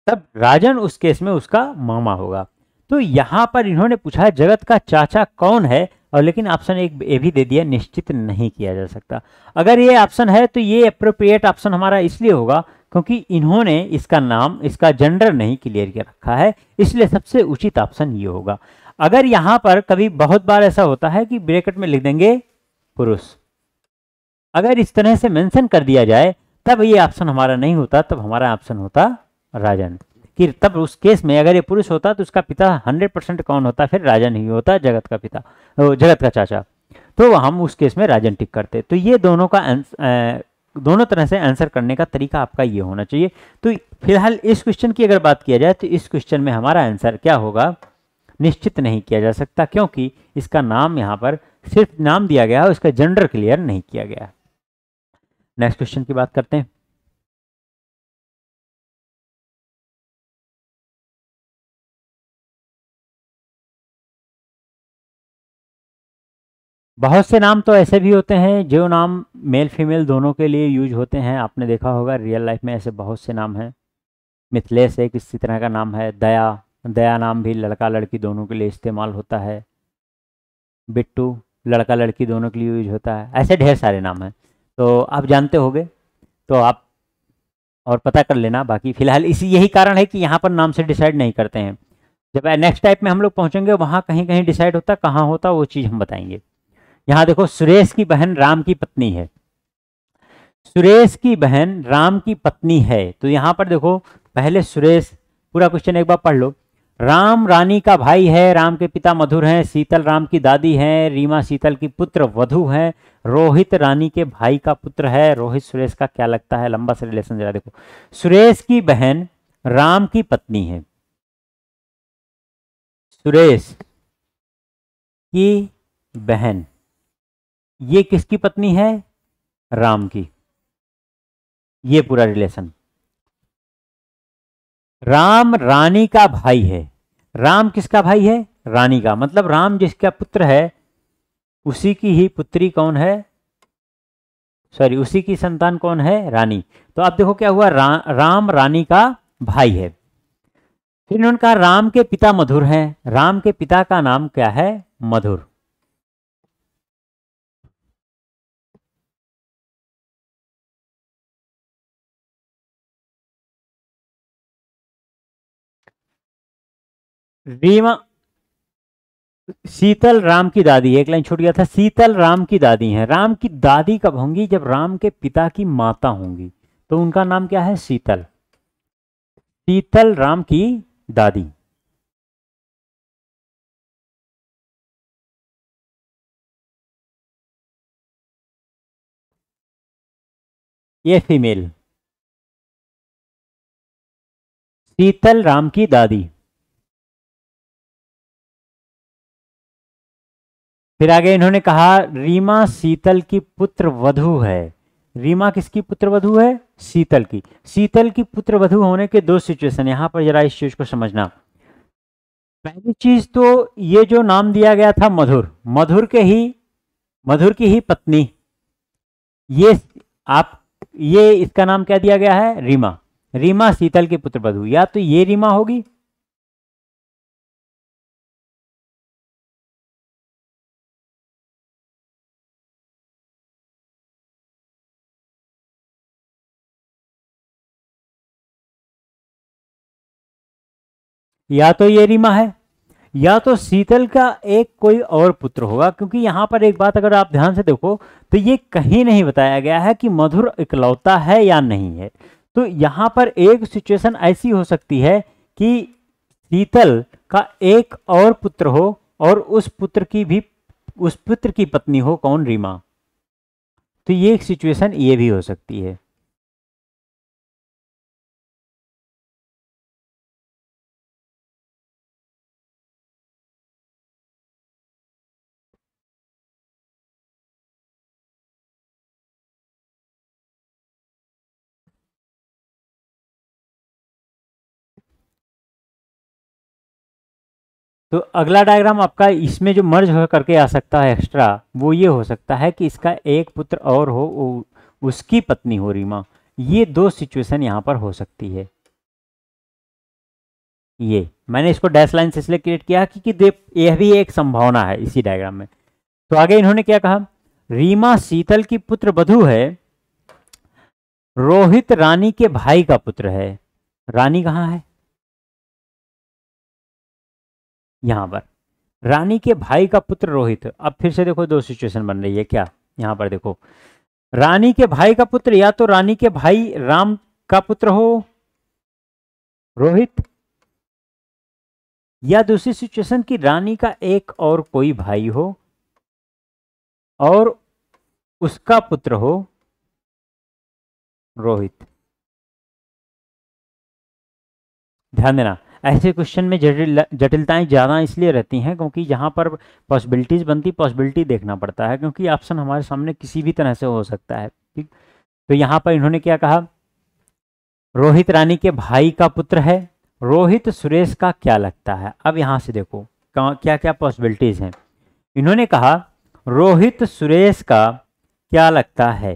तब राजन उस केस में उसका मामा होगा। तो यहां पर इन्होंने पूछा जगत का चाचा कौन है, और लेकिन ऑप्शन एक ए भी दे दिया, निश्चित नहीं किया जा सकता। अगर ये ऑप्शन है तो ये अप्रोप्रिएट ऑप्शन हमारा इसलिए होगा क्योंकि इन्होंने इसका नाम, इसका जेंडर नहीं क्लियर कर रखा है, इसलिए सबसे उचित ऑप्शन ये होगा। अगर यहां पर कभी बहुत बार ऐसा होता है कि ब्रैकेट में लिख देंगे पुरुष, अगर इस तरह से मेंशन कर दिया जाए तब ये ऑप्शन हमारा नहीं होता, तब हमारा ऑप्शन होता राजन, कि तब उस केस में अगर ये पुरुष होता तो उसका पिता 100% कौन होता, फिर राजन ही होता, जगत का पिता, जगत का चाचा, तो हम उस केस में राजन टिक करते। तो ये दोनों तरह से आंसर करने का तरीका आपका ये होना चाहिए। तो फिलहाल इस क्वेश्चन की अगर बात किया जाए तो इस क्वेश्चन में हमारा आंसर क्या होगा, निश्चित नहीं किया जा सकता, क्योंकि इसका नाम यहाँ पर सिर्फ नाम दिया गया है, उसका जेंडर क्लियर नहीं किया गया। नेक्स्ट क्वेश्चन की बात करते हैं। बहुत से नाम तो ऐसे भी होते हैं जो नाम मेल फीमेल दोनों के लिए यूज होते हैं, आपने देखा होगा रियल लाइफ में ऐसे बहुत से नाम हैं। मिथिलेश एक इसी तरह का नाम है, दया नाम भी लड़का लड़की दोनों के लिए इस्तेमाल होता है, बिट्टू लड़का लड़की दोनों के लिए यूज होता है, ऐसे ढेर सारे नाम हैं। तो आप जानते होंगे तो आप और पता कर लेना। बाकी फिलहाल यही कारण है कि यहाँ पर नाम से डिसाइड नहीं करते हैं, जब नेक्स्ट टाइप में हम लोग पहुँचेंगे वहाँ कहीं कहीं डिसाइड होता, कहाँ होता वो चीज़ हम बताएंगे। यहाँ देखो सुरेश की बहन राम की पत्नी है, सुरेश की बहन राम की पत्नी है, तो यहाँ पर देखो पहले सुरेश, पूरा क्वेश्चन एक बार पढ़ लो। राम रानी का भाई है, राम के पिता मधुर हैं, शीतल राम की दादी है, रीमा शीतल की पुत्र वधु है, रोहित रानी के भाई का पुत्र है। रोहित सुरेश का क्या लगता है, लंबा सा रिलेशन जरा देखो। सुरेश की बहन राम की पत्नी है, सुरेश की बहन ये किसकी पत्नी है? राम की। ये पूरा रिलेशन। राम रानी का भाई है। राम किसका भाई है? रानी का। मतलब राम जिसका पुत्र है उसी की ही पुत्री कौन है? सॉरी, उसी की संतान कौन है? रानी। तो आप देखो क्या हुआ, राम रानी का भाई है। फिर इन्होंने कहा राम के पिता मधुर हैं। राम के पिता का नाम क्या है? मधुर। रीमा, शीतल राम की दादी, एक लाइन छूट गया था, शीतल राम की दादी हैं। राम की दादी कब होंगी? जब राम के पिता की माता होंगी, तो उनका नाम क्या है? शीतल। शीतल राम की दादी। ये फीमेल, शीतल राम की दादी। फिर आगे इन्होंने कहा रीमा शीतल की पुत्र वधू है। रीमा किसकी पुत्र वधू है? शीतल की। शीतल की पुत्र वधू होने के दो सिचुएशन, यहां पर जरा इस चीज को समझना। पहली चीज तो ये जो नाम दिया गया था मधुर, मधुर की ही पत्नी, ये आप, ये इसका नाम क्या दिया गया है? रीमा। रीमा शीतल के पुत्र वधू, या तो ये रीमा होगी, या तो ये रीमा है, या तो शीतल का एक कोई और पुत्र होगा। क्योंकि यहां पर एक बात अगर आप ध्यान से देखो तो ये कहीं नहीं बताया गया है कि मधुर इकलौता है या नहीं है। तो यहां पर एक सिचुएशन ऐसी हो सकती है कि शीतल का एक और पुत्र हो और उस पुत्र की पत्नी हो कौन? रीमा। तो ये एक सिचुएशन ये भी हो सकती है। तो अगला डायग्राम आपका इसमें जो मर्ज हो करके आ सकता है एक्स्ट्रा, वो ये हो सकता है कि इसका एक पुत्र और हो, उसकी पत्नी हो रीमा। ये दो सिचुएशन यहां पर हो सकती है। ये मैंने इसको डैश लाइन से इसलिए क्रिएट किया कि यह भी एक संभावना है इसी डायग्राम में। तो आगे इन्होंने क्या कहा, रीमा शीतल की पुत्र वधू है, रोहित रानी के भाई का पुत्र है। रानी कहाँ है? यहां पर रानी के भाई का पुत्र रोहित। अब फिर से देखो दो सिचुएशन बन रही है क्या, यहां पर देखो रानी के भाई का पुत्र, या तो रानी के भाई राम का पुत्र हो रोहित, या दूसरी सिचुएशन की रानी का एक और कोई भाई हो और उसका पुत्र हो रोहित। ध्यान देना, ऐसे क्वेश्चन में जटिलताएं ज़्यादा इसलिए रहती हैं क्योंकि यहाँ पर पॉसिबिलिटीज बनती, पॉसिबिलिटी देखना पड़ता है क्योंकि ऑप्शन हमारे सामने किसी भी तरह से हो सकता है। ठीक, तो यहाँ पर इन्होंने क्या कहा, रोहित रानी के भाई का पुत्र है। रोहित सुरेश का क्या लगता है? अब यहाँ से देखो क्या क्या पॉसिबिलिटीज हैं। इन्होंने कहा रोहित सुरेश का क्या लगता है?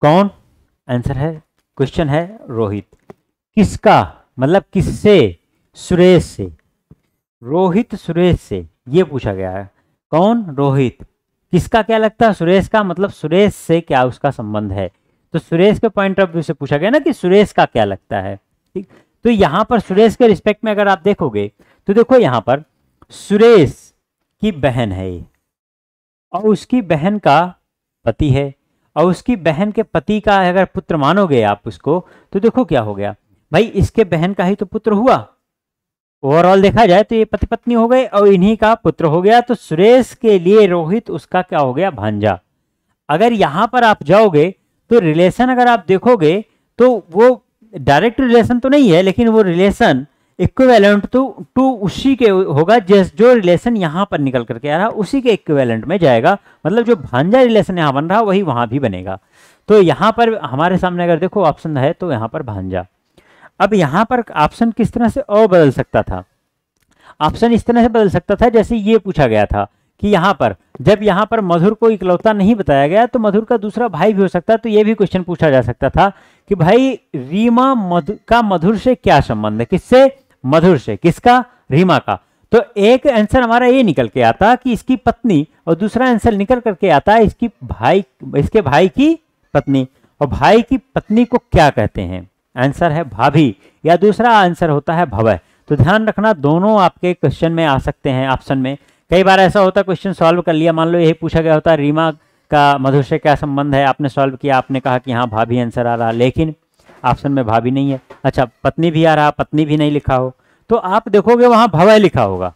कौन? आंसर है, क्वेश्चन है रोहित। किसका? मतलब किससे? सुरेश से। रोहित सुरेश से, ये पूछा गया है। कौन? रोहित। किसका क्या लगता है? सुरेश का। मतलब सुरेश से क्या उसका संबंध है? तो सुरेश के पॉइंट ऑफ व्यू से पूछा गया ना कि सुरेश का क्या लगता है। ठीक, तो यहां पर सुरेश के रिस्पेक्ट में अगर आप देखोगे तो देखो यहां पर सुरेश की बहन है ये, और उसकी बहन का पति है, और उसकी बहन के पति का अगर पुत्र मानोगे आप उसको, तो देखो क्या हो गया भाई, इसके बहन का ही तो पुत्र हुआ। ओवरऑल देखा जाए तो ये पति पत्नी हो गए और इन्हीं का पुत्र हो गया। तो सुरेश के लिए रोहित उसका क्या हो गया? भांजा। अगर यहां पर आप जाओगे तो रिलेशन अगर आप देखोगे तो वो डायरेक्ट रिलेशन तो नहीं है, लेकिन वो रिलेशन इक्विवेलेंट टू उसी के होगा जो रिलेशन यहाँ पर निकल करके आ रहा उसी के इक्विवेलेंट में जाएगा, मतलब जो भांजा रिलेशन यहाँ बन रहा वही वहाँ भी बनेगा। तो यहाँ पर हमारे सामने अगर देखो ऑप्शन है तो यहाँ पर भांजा। अब यहाँ पर ऑप्शन किस तरह से और बदल सकता था, ऑप्शन इस तरह से बदल सकता था जैसे ये पूछा गया था कि यहाँ पर जब यहाँ पर मधुर को इकलौता नहीं बताया गया तो मधुर का दूसरा भाई भी हो सकता, तो ये भी क्वेश्चन पूछा जा सकता था कि भाई रीमा का मधुर से क्या संबंध है, किससे, मधुर से, किसका, रीमा का। तो एक आंसर हमारा ये निकल के आता कि इसकी पत्नी, और दूसरा आंसर निकल करके आता है इसके भाई की पत्नी। और भाई की पत्नी को क्या कहते हैं, आंसर है भाभी, या दूसरा आंसर होता है भवय। तो ध्यान रखना दोनों आपके क्वेश्चन में आ सकते हैं ऑप्शन में। कई बार ऐसा होता है क्वेश्चन सॉल्व कर लिया, मान लो यही पूछा गया होता रीमा का मधुर से क्या संबंध है, आपने सॉल्व किया, आपने कहा कि हाँ भाभी आंसर आ रहा, लेकिन ऑप्शन में भाभी नहीं है। अच्छा पत्नी भी आ रहा, पत्नी भी नहीं लिखा हो, तो आप देखोगे वहां भवय लिखा होगा,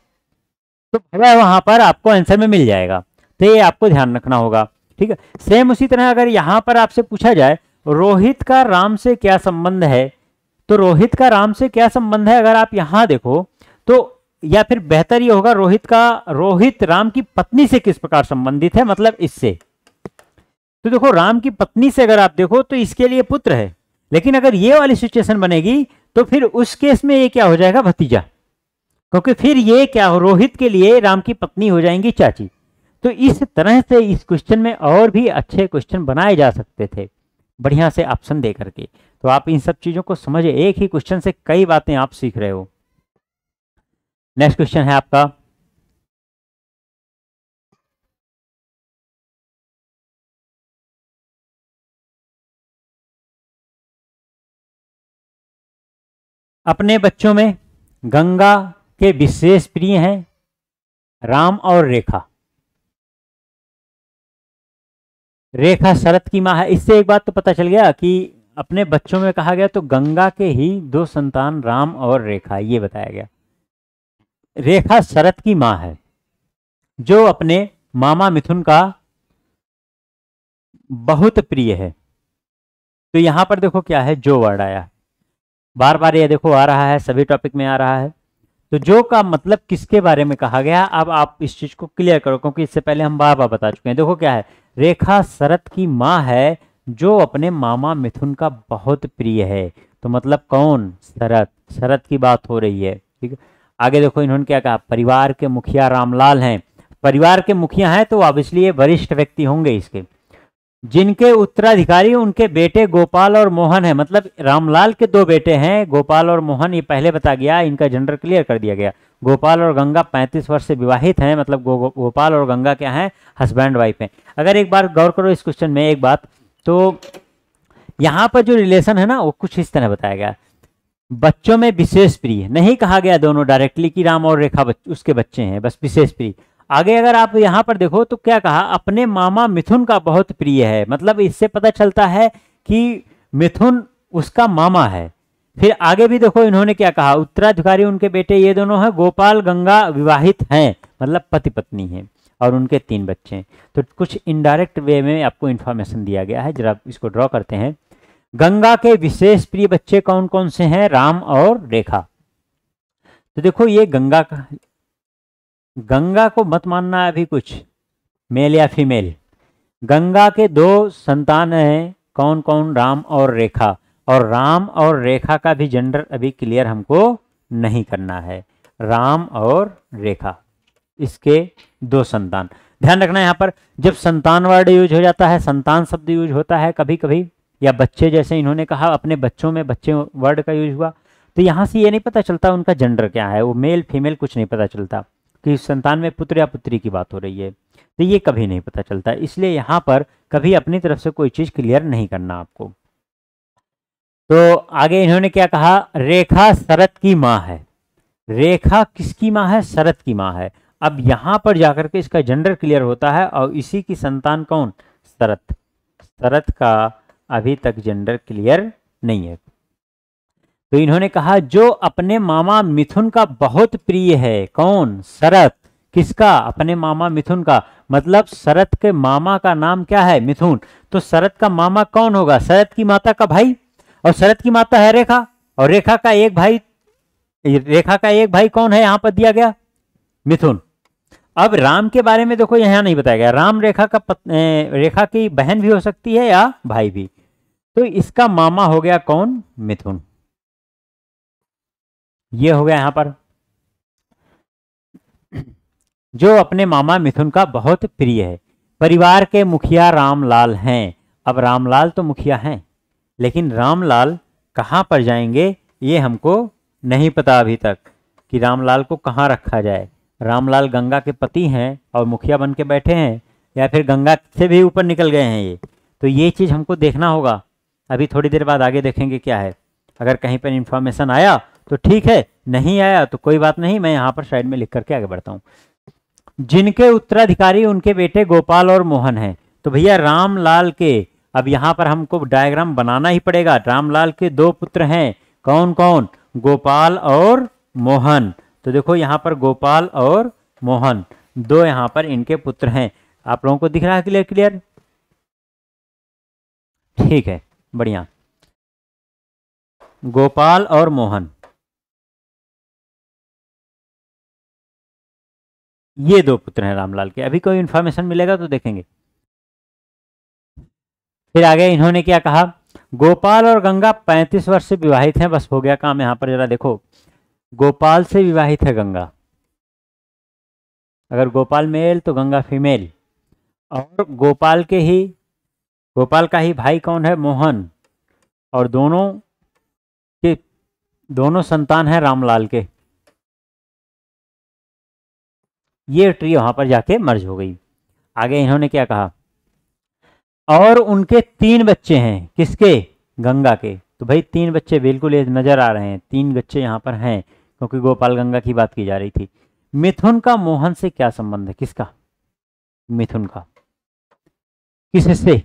तो भवय वहां पर आपको आंसर में मिल जाएगा। तो ये आपको ध्यान रखना होगा, ठीक है। सेम उसी तरह अगर यहाँ पर आपसे पूछा जाए रोहित का राम से क्या संबंध है, तो रोहित का राम से क्या संबंध है, अगर आप यहां देखो तो, या फिर बेहतर ये होगा रोहित राम की पत्नी से किस प्रकार संबंधित है, मतलब इससे। तो देखो राम की पत्नी से अगर आप देखो तो इसके लिए पुत्र है, लेकिन अगर ये वाली सिचुएशन बनेगी तो फिर उस केस में ये क्या हो जाएगा, भतीजा, क्योंकि फिर ये क्या हो, रोहित के लिए राम की पत्नी हो जाएंगी चाची। तो इस तरह से इस क्वेश्चन में और भी अच्छे क्वेश्चन बनाए जा सकते थे बढ़िया से ऑप्शन दे करके। तो आप इन सब चीजों को समझे, एक ही क्वेश्चन से कई बातें आप सीख रहे हो। नेक्स्ट क्वेश्चन है आपका, अपने बच्चों में गंगा के विशेष प्रिय हैं राम और रेखा। रेखा शरत की मां है, इससे एक बात तो पता चल गया कि अपने बच्चों में कहा गया तो गंगा के ही दो संतान राम और रेखा, ये बताया गया। रेखा शरत की मां है जो अपने मामा मिथुन का बहुत प्रिय है। तो यहां पर देखो क्या है, जो वर्ड आया, बार बार ये देखो आ रहा है, सभी टॉपिक में आ रहा है। तो जो का मतलब किसके बारे में कहा गया, अब आप इस चीज को क्लियर करो, क्योंकि इससे पहले हम बार बार बता चुके हैं। देखो क्या है, रेखा शरत की मां है जो अपने मामा मिथुन का बहुत प्रिय है। तो मतलब कौन, शरत, शरत की बात हो रही है, ठीक है। आगे देखो इन्होंने क्या कहा, परिवार के मुखिया रामलाल हैं। परिवार के मुखिया हैं तो ऑब्वियसली ये वरिष्ठ व्यक्ति होंगे इसके, जिनके उत्तराधिकारी उनके बेटे गोपाल और मोहन है। मतलब रामलाल के दो बेटे हैं, गोपाल और मोहन, ये पहले बता गया, इनका जेंडर क्लियर कर दिया गया। गोपाल और गंगा 35 वर्ष से विवाहित हैं, मतलब गोपाल और गंगा क्या हैं, हस्बैंड वाइफ हैं। अगर एक बार गौर करो इस क्वेश्चन में एक बात, तो यहाँ पर जो रिलेशन है ना वो कुछ इस तरह बताया गया, बच्चों में विशेष प्रिय, नहीं कहा गया दोनों डायरेक्टली कि राम और रेखा उसके बच्चे हैं, बस विशेष प्रिय। आगे अगर आप यहाँ पर देखो तो क्या कहा, अपने मामा मिथुन का बहुत प्रिय है, मतलब इससे पता चलता है कि मिथुन उसका मामा है। फिर आगे भी देखो इन्होंने क्या कहा, उत्तराधिकारी उनके बेटे ये दोनों हैं, गोपाल गंगा विवाहित हैं, मतलब पति पत्नी हैं, और उनके 3 बच्चे हैं। तो कुछ इनडायरेक्ट वे में आपको इंफॉर्मेशन दिया गया है, जरा इसको ड्रॉ करते हैं। गंगा के विशेष प्रिय बच्चे कौन कौन से हैं, राम और रेखा। तो देखो ये गंगा को मत मानना अभी कुछ, मेल या फीमेल। गंगा के 2 संतान हैं, कौन कौन, राम और रेखा। और राम और रेखा का भी जेंडर अभी क्लियर हमको नहीं करना है, राम और रेखा, इसके 2 संतान। ध्यान रखना यहाँ पर जब संतान वर्ड यूज हो जाता है, संतान शब्द यूज होता है कभी कभी, या बच्चे, जैसे इन्होंने कहा अपने बच्चों में बच्चे वर्ड का यूज हुआ, तो यहाँ से ये नहीं पता चलता उनका जेंडर क्या है, वो मेल फीमेल कुछ नहीं पता चलता कि संतान में पुत्र या पुत्री की बात हो रही है, तो ये कभी नहीं पता चलता। इसलिए यहाँ पर कभी अपनी तरफ से कोई चीज क्लियर नहीं करना आपको। तो आगे इन्होंने क्या कहा, रेखा शरत की माँ है। रेखा किसकी माँ है, शरत की माँ है। अब यहाँ पर जाकर के इसका जेंडर क्लियर होता है, और इसी की संतान कौन, शरत। शरत का अभी तक जेंडर क्लियर नहीं है। तो इन्होंने कहा जो अपने मामा मिथुन का बहुत प्रिय है, कौन, शरत। किसका, अपने मामा मिथुन का, मतलब शरत के मामा का नाम क्या है, मिथुन। तो शरत का मामा कौन होगा, शरत की माता का भाई, और शरत की माता है रेखा, और रेखा का एक भाई, रेखा का एक भाई कौन है यहां पर दिया गया? मिथुन। अब राम के बारे में देखो यहां नहीं बताया गया, राम रेखा का रेखा की बहन भी हो सकती है या भाई भी, तो इसका मामा हो गया कौन? मिथुन। ये हो गया यहां पर, जो अपने मामा मिथुन का बहुत प्रिय है। परिवार के मुखिया रामलाल हैं। अब रामलाल तो मुखिया हैं, लेकिन रामलाल कहाँ पर जाएंगे ये हमको नहीं पता अभी तक, कि रामलाल को कहाँ रखा जाए। रामलाल गंगा के पति हैं और मुखिया बन के बैठे हैं, या फिर गंगा से भी ऊपर निकल गए हैं ये, तो ये चीज़ हमको देखना होगा। अभी थोड़ी देर बाद आगे देखेंगे क्या है। अगर कहीं पर इंफॉर्मेशन आया तो ठीक है, नहीं आया तो कोई बात नहीं, मैं यहाँ पर साइड में लिख करके आगे बढ़ता हूँ। जिनके उत्तराधिकारी उनके बेटे गोपाल और मोहन हैं। तो भैया रामलाल के, अब यहाँ पर हमको डायग्राम बनाना ही पड़ेगा। रामलाल के दो पुत्र हैं, कौन कौन? गोपाल और मोहन। तो देखो यहाँ पर गोपाल और मोहन दो यहाँ पर इनके पुत्र हैं। आप लोगों को दिख रहा है क्लियर क्लियर? ठीक है, बढ़िया। गोपाल और मोहन, ये दो पुत्र हैं रामलाल के। अभी कोई इन्फॉर्मेशन मिलेगा तो देखेंगे। फिर आगे इन्होंने क्या कहा? गोपाल और गंगा 35 वर्ष से विवाहित हैं। बस हो गया काम। यहां पर जरा देखो, गोपाल से विवाहित है गंगा, अगर गोपाल मेल तो गंगा फीमेल, और गोपाल का ही भाई कौन है? मोहन, और दोनों संतान हैं रामलाल के। ये ट्री वहां पर जाके मर्ज हो गई। आगे इन्होंने क्या कहा? और उनके 3 बच्चे हैं। किसके? गंगा के। तो भाई 3 बच्चे बिल्कुल ये नजर आ रहे हैं, 3 बच्चे यहाँ पर हैं, क्योंकि गोपाल गंगा की बात की जा रही थी। मिथुन का मोहन से क्या संबंध है? किसका? मिथुन का। किससे?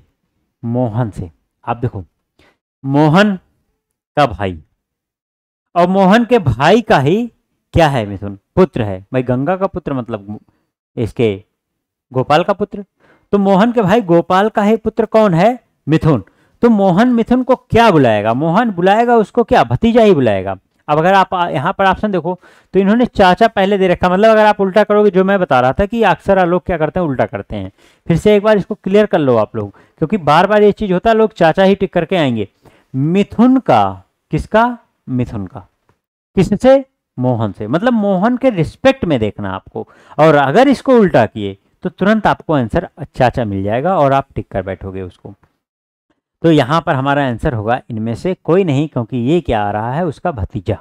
मोहन से। आप देखो, मोहन का भाई, और मोहन के भाई का ही क्या है? मिथुन पुत्र है। भाई गंगा का पुत्र मतलब इसके गोपाल का पुत्र, तो मोहन के भाई गोपाल का ही पुत्र कौन है? मिथुन। तो मोहन मिथुन को क्या बुलाएगा? मोहन बुलाएगा उसको क्या? भतीजा ही बुलाएगा। अब अगर आप यहाँ पर ऑप्शन देखो तो इन्होंने चाचा पहले दे रखा, मतलब अगर आप उल्टा करोगे, जो मैं बता रहा था कि अक्सर लोग क्या करते हैं, उल्टा करते हैं। फिर से एक बार इसको क्लियर कर लो आप लोग, क्योंकि बार बार ये चीज होता है, लोग चाचा ही टिक करके आएंगे। मिथुन का, किसका? मिथुन का। किससे? मोहन से। मतलब मोहन के रिस्पेक्ट में देखना आपको, और अगर इसको उल्टा किए तो तुरंत आपको आंसर चाचा मिल जाएगा और आप टिक कर बैठोगे उसको। तो यहां पर हमारा आंसर होगा इनमें से कोई नहीं, क्योंकि ये क्या आ रहा है? उसका भतीजा।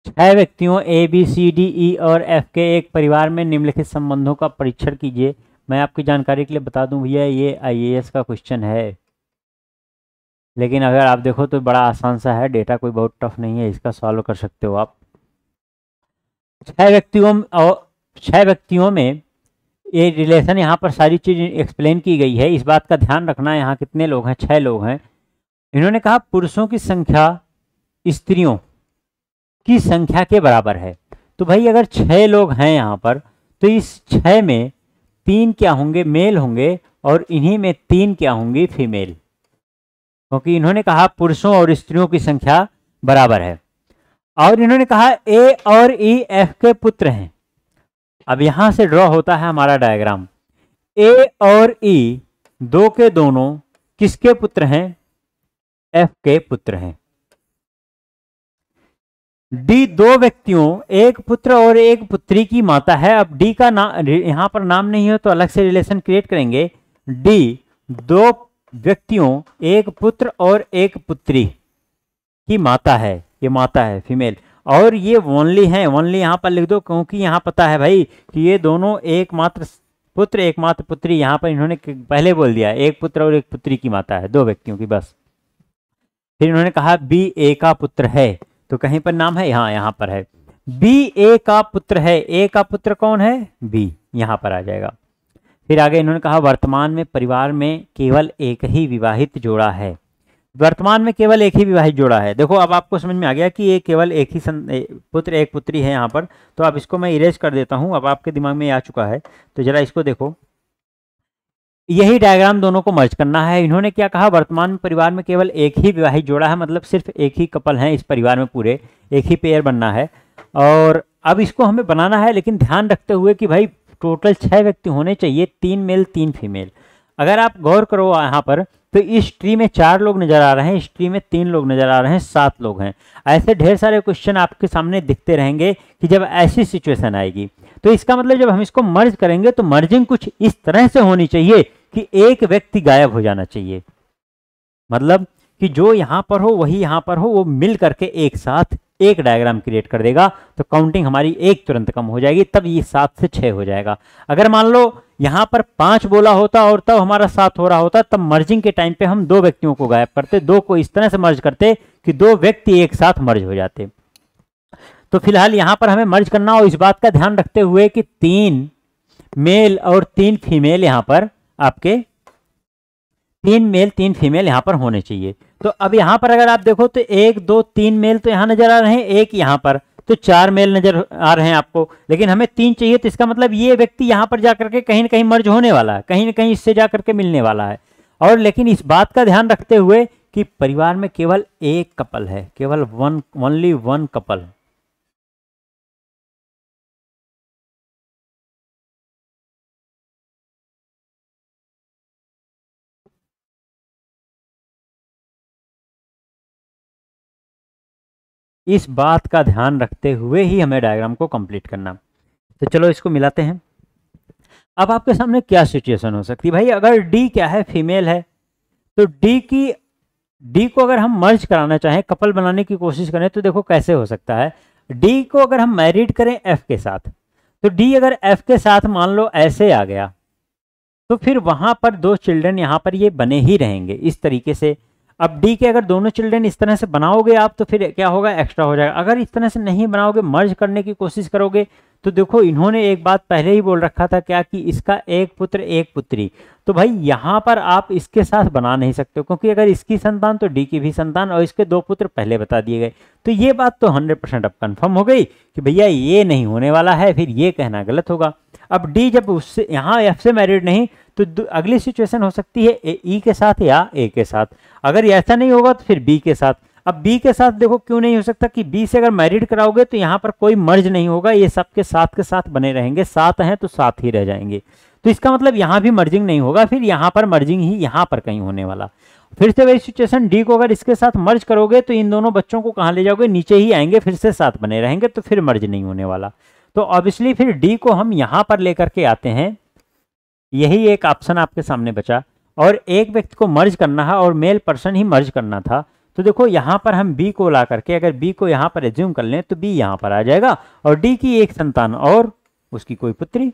छह व्यक्तियों A B C D E और एफ के एक परिवार में निम्नलिखित संबंधों का परीक्षण कीजिए। मैं आपकी जानकारी के लिए बता दूं भैया, ये आईएएस का क्वेश्चन है, लेकिन अगर आप देखो तो बड़ा आसान सा है, डेटा कोई बहुत टफ नहीं है, इसका सॉल्व कर सकते हो आप। 6 व्यक्तियों में ये रिलेशन, यहाँ पर सारी चीज एक्सप्लेन की गई है। इस बात का ध्यान रखना, यहाँ कितने लोग हैं? 6 लोग हैं। इन्होंने कहा पुरुषों की संख्या स्त्रियों की संख्या के बराबर है। तो भाई अगर 6 लोग हैं यहाँ पर, तो इस 6 में 3 क्या होंगे? मेल होंगे, और इन्हीं में 3 क्या होंगी? फीमेल, क्योंकि इन्होंने कहा पुरुषों और स्त्रियों की संख्या बराबर है। और इन्होंने कहा ए और ई एफ के पुत्र हैं। अब यहां से ड्रॉ होता है हमारा डायग्राम। ए और ई दो के दोनों किसके पुत्र हैं? एफ के पुत्र हैं। डी 2 व्यक्तियों, एक पुत्र और एक पुत्री की माता है। अब डी का नाम यहां पर नाम नहीं है तो अलग से रिलेशन क्रिएट करेंगे। डी 2 व्यक्तियों, एक पुत्र और एक पुत्री की माता है। ये माता है फीमेल, और ये ओनली है। ओनली यहाँ पर लिख दो, क्योंकि यहाँ पता है भाई कि ये दोनों एकमात्र पुत्र एकमात्र पुत्री, यहाँ पर इन्होंने पहले बोल दिया एक पुत्र और एक पुत्री की माता है, 2 व्यक्तियों की बस। फिर इन्होंने कहा बी ए का पुत्र है, तो कहीं पर नाम है? हाँ, यहाँ पर है। बी ए का पुत्र है। ए का पुत्र कौन है? बी, यहाँ पर आ जाएगा। फिर आगे इन्होंने कहा वर्तमान में परिवार में केवल एक ही विवाहित जोड़ा है। वर्तमान में केवल एक ही विवाहित जोड़ा है। देखो अब आपको समझ में आ गया कि ये केवल एक ही पुत्र एक पुत्री है यहाँ पर। तो अब इसको मैं इरेज कर देता हूँ, अब आपके दिमाग में आ चुका है। तो जरा इसको देखो, यही डायग्राम दोनों को मर्ज करना है। इन्होंने क्या कहा, वर्तमान परिवार में केवल एक ही विवाहित जोड़ा है, मतलब सिर्फ एक ही कपल है इस परिवार में, पूरे एक ही पेयर बनना है। और अब इसको हमें बनाना है, लेकिन ध्यान रखते हुए कि भाई टोटल 6 व्यक्ति होने चाहिए, 3 मेल 3 फीमेल। अगर आप गौर करो यहाँ पर, तो इस ट्री में 4 लोग नजर आ रहे हैं, इस ट्री में 3 लोग नजर आ रहे हैं, 7 लोग हैं। ऐसे ढेर सारे क्वेश्चन आपके सामने दिखते रहेंगे कि जब ऐसी सिचुएशन आएगी। तो इसका मतलब जब हम इसको मर्ज करेंगे तो मर्जिंग कुछ इस तरह से होनी चाहिए कि एक व्यक्ति गायब हो जाना चाहिए, मतलब कि जो यहां पर हो वही यहां पर हो, वो मिल करके एक साथ एक डायग्राम क्रिएट कर देगा। तो काउंटिंग हमारी एक तुरंत कम हो जाएगी, तब ये 7 से 6 हो जाएगा। अगर मान लो यहां पर 5 बोला होता और तब हमारा 7 हो रहा होता, तब मर्जिंग के टाइम पे हम 2 व्यक्तियों को गायब करते, 2 को इस तरह से मर्ज करते कि 2 व्यक्ति एक साथ मर्ज हो जाते। तो फिलहाल यहां पर हमें मर्ज करना, और इस बात का ध्यान रखते हुए कि 3 मेल और 3 फीमेल यहां पर आपके 3 मेल 3 फीमेल यहां पर होने चाहिए। तो अब यहां पर अगर आप देखो तो 1 2 3 मेल तो यहां नजर आ रहे हैं, एक यहां पर, तो 4 मेल नजर आ रहे हैं आपको, लेकिन हमें 3 चाहिए। तो इसका मतलब ये व्यक्ति यहां पर जाकर के कहीं ना कहीं मर्ज होने वाला है, कहीं ना कहीं इससे जाकर के मिलने वाला है। और लेकिन इस बात का ध्यान रखते हुए कि परिवार में केवल एक कपल है, केवल ओनली वन कपल। इस बात का ध्यान रखते हुए ही हमें डायग्राम को कंप्लीट करना। तो चलो इसको मिलाते हैं। अब आपके सामने क्या सिचुएशन हो सकती है भाई, अगर डी क्या है, फीमेल है, तो डी को अगर हम मर्ज कराना चाहें, कपल बनाने की कोशिश करें, तो देखो कैसे हो सकता है। डी को अगर हम मैरिड करें एफ के साथ, तो डी अगर एफ के साथ मान लो ऐसे आ गया, तो फिर वहां पर 2 चिल्ड्रन यहां पर ये बने ही रहेंगे इस तरीके से। अब डी के अगर दोनों चिल्ड्रन इस तरह से बनाओगे आप, तो फिर क्या होगा, एक्स्ट्रा हो जाएगा। अगर इस तरह से नहीं बनाओगे, मर्ज करने की कोशिश करोगे, तो देखो इन्होंने एक बात पहले ही बोल रखा था क्या, कि इसका एक पुत्र एक पुत्री। तो भाई यहां पर आप इसके साथ बना नहीं सकते हो, क्योंकि अगर इसकी संतान तो डी की भी संतान, और इसके 2 पुत्र पहले बता दिए गए। तो ये बात तो 100% अब कंफर्म हो गई कि भैया ये नहीं होने वाला है, फिर ये कहना गलत होगा। अब डी जब उससे यहाँ एफ से मैरिड नहीं, तो अगली सिचुएशन हो सकती है ई के साथ या ए के साथ। अगर ऐसा नहीं होगा तो फिर बी के साथ। अब बी के साथ देखो क्यों नहीं हो सकता, कि बी से अगर मैरिड कराओगे तो यहाँ पर कोई मर्ज नहीं होगा, ये सबके साथ के साथ बने रहेंगे, 7 हैं तो 7 ही रह जाएंगे। तो इसका मतलब यहाँ भी मर्जिंग नहीं होगा, फिर यहाँ पर मर्जिंग ही यहाँ पर कहीं होने वाला। फिर से वही सिचुएशन, डी को अगर इसके साथ मर्ज करोगे तो इन दोनों बच्चों को कहाँ ले जाओगे, नीचे ही आएंगे, फिर से 7 बने रहेंगे, तो फिर मर्ज नहीं होने वाला। तो ऑब्वियसली फिर डी को हम यहाँ पर लेकर के आते हैं, यही एक ऑप्शन आपके सामने बचा। और एक व्यक्ति को मर्ज करना है और मेल पर्सन ही मर्ज करना था। तो देखो यहाँ पर हम बी को ला करके अगर बी को यहाँ पर एज्यूम कर लें, तो बी यहाँ पर आ जाएगा, और डी की एक संतान और उसकी कोई पुत्री।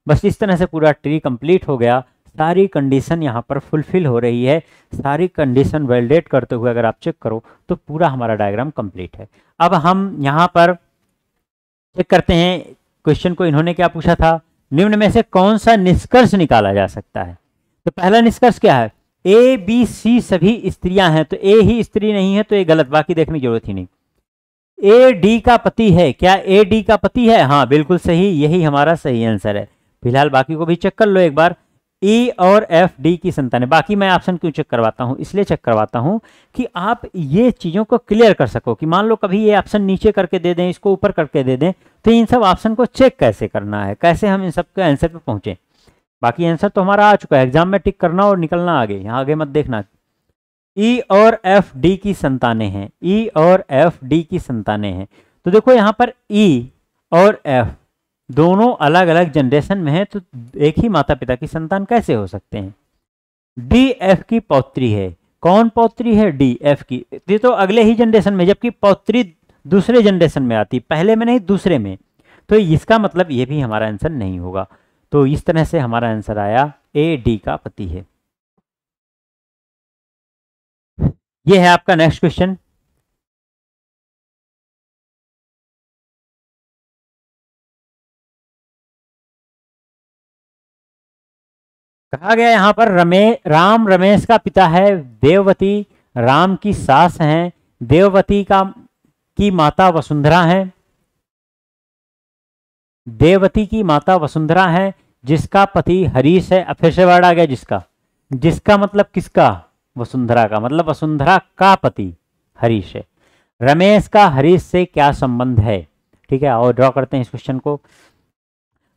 बस इस तरह से पूरा ट्री कंप्लीट हो गया। सारी कंडीशन यहाँ पर फुलफिल हो रही है, सारी कंडीशन वैलिडेट करते हुए अगर आप चेक करो तो पूरा हमारा डायग्राम कंप्लीट है। अब हम यहाँ पर चेक करते हैं क्वेश्चन को, इन्होंने क्या पूछा था, निम्न में से कौन सा निष्कर्ष निकाला जा सकता है। तो पहला निष्कर्ष क्या है, ए बी सी सभी स्त्रियां हैं, तो ए ही स्त्री नहीं है, तो ये गलत, बाकी देखने की जरूरत ही नहीं। ए डी का पति है, क्या ए डी का पति है, हाँ बिल्कुल सही, यही हमारा सही आंसर है। फिलहाल बाकी को भी चेक कर लो एक बार। ई और एफ डी की संतान है। बाकी मैं ऑप्शन क्यों चेक करवाता हूं, इसलिए चेक करवाता हूं कि आप ये चीजों को क्लियर कर सको, कि मान लो कभी ये ऑप्शन नीचे करके दे दें, इसको ऊपर करके दे दें, तो इन सब ऑप्शन को चेक कैसे करना है, कैसे हम इन सब के आंसर पे पहुंचे। बाकी आंसर तो हमारा आ चुका है, एग्जाम में टिक करना और निकलना आगे, यहाँ आगे मत देखना। ई और एफ डी की संतानें हैं, ई और एफ डी की संतानें हैं। तो देखो यहाँ पर ई और एफ दोनों अलग अलग जनरेशन में हैं, तो एक ही माता पिता की संतान कैसे हो सकते हैं। डी एफ की पौत्री है, कौन पौत्री है, डी एफ की, ये तो अगले ही जनरेशन में, जबकि पौत्री दूसरे जनरेशन में आती, पहले में नहीं दूसरे में। तो इसका मतलब ये भी हमारा आंसर नहीं होगा। तो इस तरह से हमारा आंसर आया ए डी का पति है। ये है आपका नेक्स्ट क्वेश्चन। कहा गया यहाँ पर राम रमेश का पिता है, देववती राम की सास हैं, देववती की माता वसुंधरा है, देववती की माता वसुंधरा है, जिसका पति हरीश है। अब फिर से वर्ड आ गया जिसका, जिसका मतलब किसका, वसुंधरा का, मतलब वसुंधरा का पति हरीश है। रमेश का हरीश से क्या संबंध है, ठीक है, और ड्रॉ करते हैं इस क्वेश्चन को।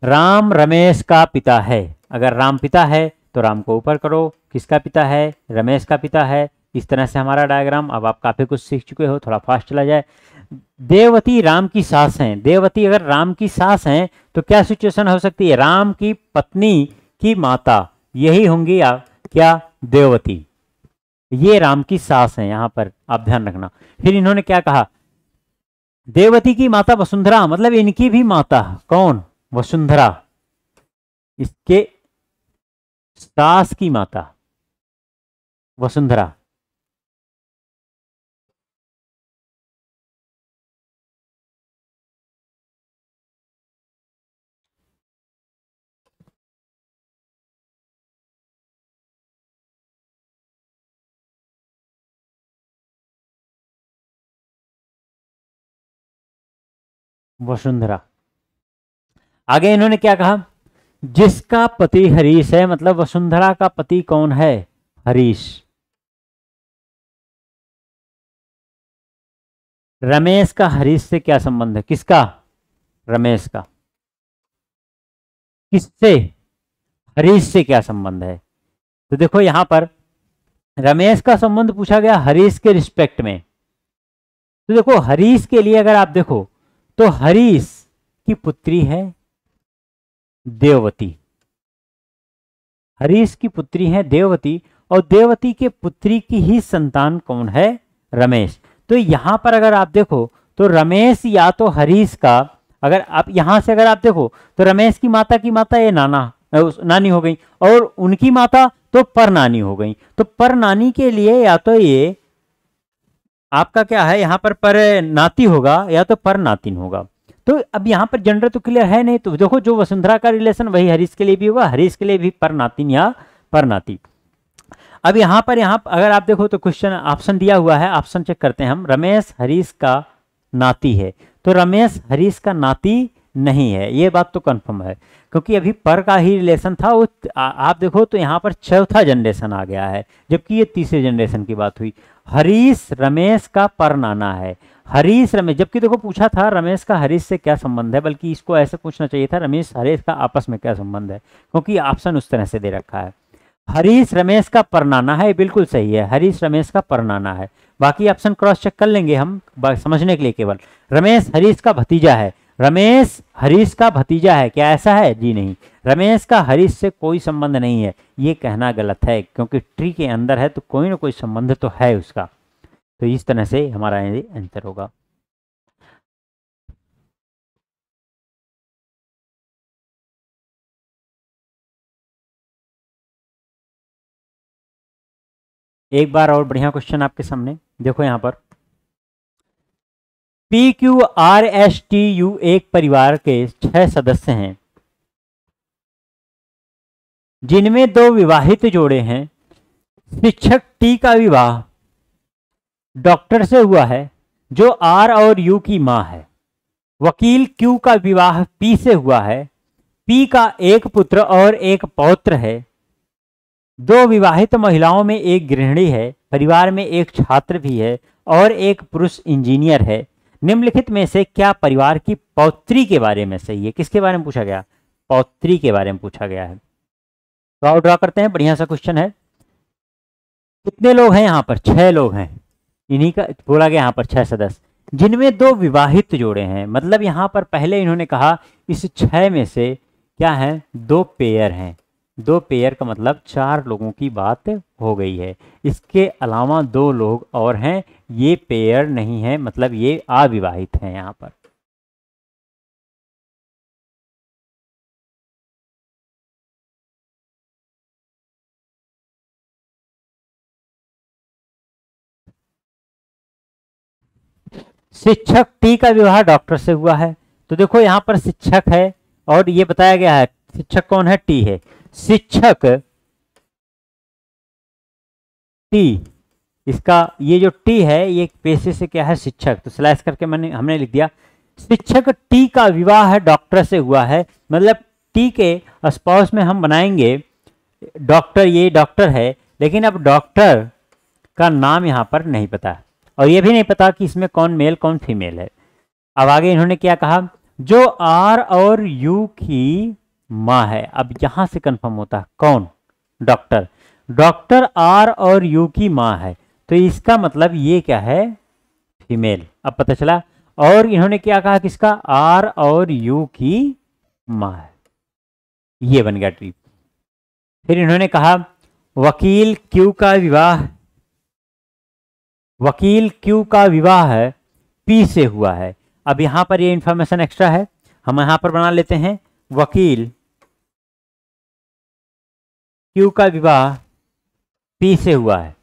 राम रमेश का पिता है, अगर राम पिता है तो राम को ऊपर करो, किसका पिता है, रमेश का पिता है। इस तरह से हमारा डायग्राम। अब आप काफी कुछ सीख चुके हो, थोड़ा फास्ट चला जाए। देववती राम की सास हैं, देववती अगर राम की सास हैं तो क्या सिचुएशन हो सकती है, राम की पत्नी की माता, यही होंगी क्या, देववती, ये राम की सास हैं, यहां पर आप ध्यान रखना। फिर इन्होंने क्या कहा, देववती की माता वसुंधरा, मतलब इनकी भी माता, कौन, वसुंधरा, इसके सास की माता वसुंधरा। वसुंधरा। आगे इन्होंने क्या कहा, जिसका पति हरीश है, मतलब वसुंधरा का पति कौन है, हरीश। रमेश का हरीश से क्या संबंध है, किसका, रमेश का, किससे, हरीश से क्या संबंध है। तो देखो यहां पर रमेश का संबंध पूछा गया हरीश के रिस्पेक्ट में। तो देखो हरीश के लिए अगर आप देखो तो हरीश की पुत्री है देववती, हरीश की पुत्री है देववती, और देववती के पुत्री की ही संतान कौन है, रमेश। तो यहां पर अगर आप देखो तो रमेश या तो हरीश का, अगर आप यहां से अगर आप देखो तो रमेश की माता ये नानी हो गई, और उनकी माता तो पर नानी हो गई। तो पर नानी के लिए या तो ये आपका क्या है, यहाँ पर नाती होगा या तो पर नातिन होगा। तो अब यहाँ पर जेंडर तो क्लियर है नहीं, तो देखो जो वसुंधरा का रिलेशन वही हरीश के लिए भी होगा, हरीश के लिए भी पर नातिन या पर नाती। अब यहाँ अगर आप देखो तो क्वेश्चन ऑप्शन दिया हुआ है, ऑप्शन चेक करते हैं हम। रमेश हरीश का नाती है, तो रमेश हरीश का नाती नहीं है, ये बात तो कंफर्म है, क्योंकि अभी पर का ही रिलेशन था। वो आप देखो तो यहाँ पर चौथा जनरेशन आ गया है, जबकि ये तीसरे जनरेशन की बात हुई। हरीश रमेश का पर नाना है, हरीश रमेश, जबकि देखो पूछा था रमेश का हरीश से क्या संबंध है, बल्कि इसको ऐसे पूछना चाहिए था रमेश हरीश का आपस में क्या संबंध है, क्योंकि ऑप्शन उस तरह से दे रखा है। हरीश रमेश का परनाना है, बिल्कुल सही है, हरीश रमेश का परनाना है। बाकी ऑप्शन क्रॉस चेक कर लेंगे हम समझने के लिए केवल। रमेश हरीश का भतीजा है, रमेश हरीश का भतीजा है, क्या ऐसा है, जी नहीं, रमेश का हरीश से कोई संबंध नहीं है, ये कहना गलत है, क्योंकि ट्री के अंदर है तो कोई ना कोई संबंध तो है उसका। तो इस तरह से हमारा आंसर होगा। एक बार और बढ़िया क्वेश्चन आपके सामने देखो, यहां पर PQRSTU एक परिवार के 6 सदस्य हैं, जिनमें 2 विवाहित जोड़े हैं। शिक्षक टी का विवाह डॉक्टर से हुआ है, जो R और U की मां है। वकील Q का विवाह P से हुआ है, P का एक पुत्र और एक पौत्र है। 2 विवाहित महिलाओं में एक गृहिणी है, परिवार में एक छात्र भी है और एक पुरुष इंजीनियर है। निम्नलिखित में से क्या परिवार की पौत्री के बारे में सही है, किसके बारे में पूछा गया, पौत्री के बारे में पूछा गया है। तो आओ ड्रॉ करते हैं, बढ़िया सा क्वेश्चन है। कितने लोग हैं यहाँ पर, 6 लोग हैं, इन्हीं का बोला गया यहाँ पर 6 सदस्य, जिनमें 2 विवाहित जोड़े हैं। मतलब यहाँ पर पहले इन्होंने कहा इस 6 में से क्या है, 2 पेयर हैं, 2 पेयर का मतलब 4 लोगों की बात हो गई है। इसके अलावा 2 लोग और हैं, ये पेयर नहीं है, मतलब ये अविवाहित हैं यहाँ पर। शिक्षक टी का विवाह डॉक्टर से हुआ है, तो देखो यहाँ पर शिक्षक है और ये बताया गया है शिक्षक कौन है, टी है। शिक्षक टी, इसका ये जो टी है ये पेशे से क्या है, शिक्षक, तो स्लैश करके हमने लिख दिया शिक्षक टी का विवाह डॉक्टर से हुआ है। मतलब टी के स्पाउस में हम बनाएंगे डॉक्टर, ये डॉक्टर है, लेकिन अब डॉक्टर का नाम यहाँ पर नहीं पता और ये भी नहीं पता कि इसमें कौन मेल कौन फीमेल है। अब आगे इन्होंने क्या कहा, जो आर और यू की माँ है। अब यहां से कंफर्म होता है कौन, डॉक्टर, डॉक्टर आर और यू की माँ है, तो इसका मतलब ये क्या है, फीमेल। अब पता चला। और इन्होंने क्या कहा, किसका, आर और यू की माँ है, ये बन गया ट्री। फिर इन्होंने कहा वकील क्यू का विवाह, वकील क्यू का विवाह है पी से हुआ है। अब यहां पर ये इंफॉर्मेशन एक्स्ट्रा है, हम यहां पर बना लेते हैं वकील क्यू का विवाह पी से हुआ है।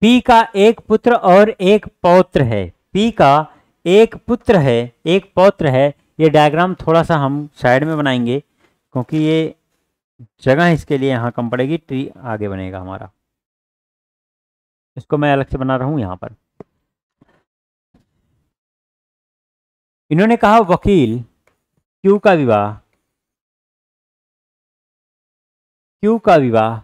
पी का एक पुत्र और एक पौत्र है, पी का एक पुत्र है एक पौत्र है। ये डायग्राम थोड़ा सा हम साइड में बनाएंगे क्योंकि ये जगह इसके लिए यहाँ कम पड़ेगी, ट्री आगे बनेगा हमारा। इसको मैं अलग से बना रहा हूं यहां पर। इन्होंने कहा वकील क्यू का विवाह, क्यू का विवाह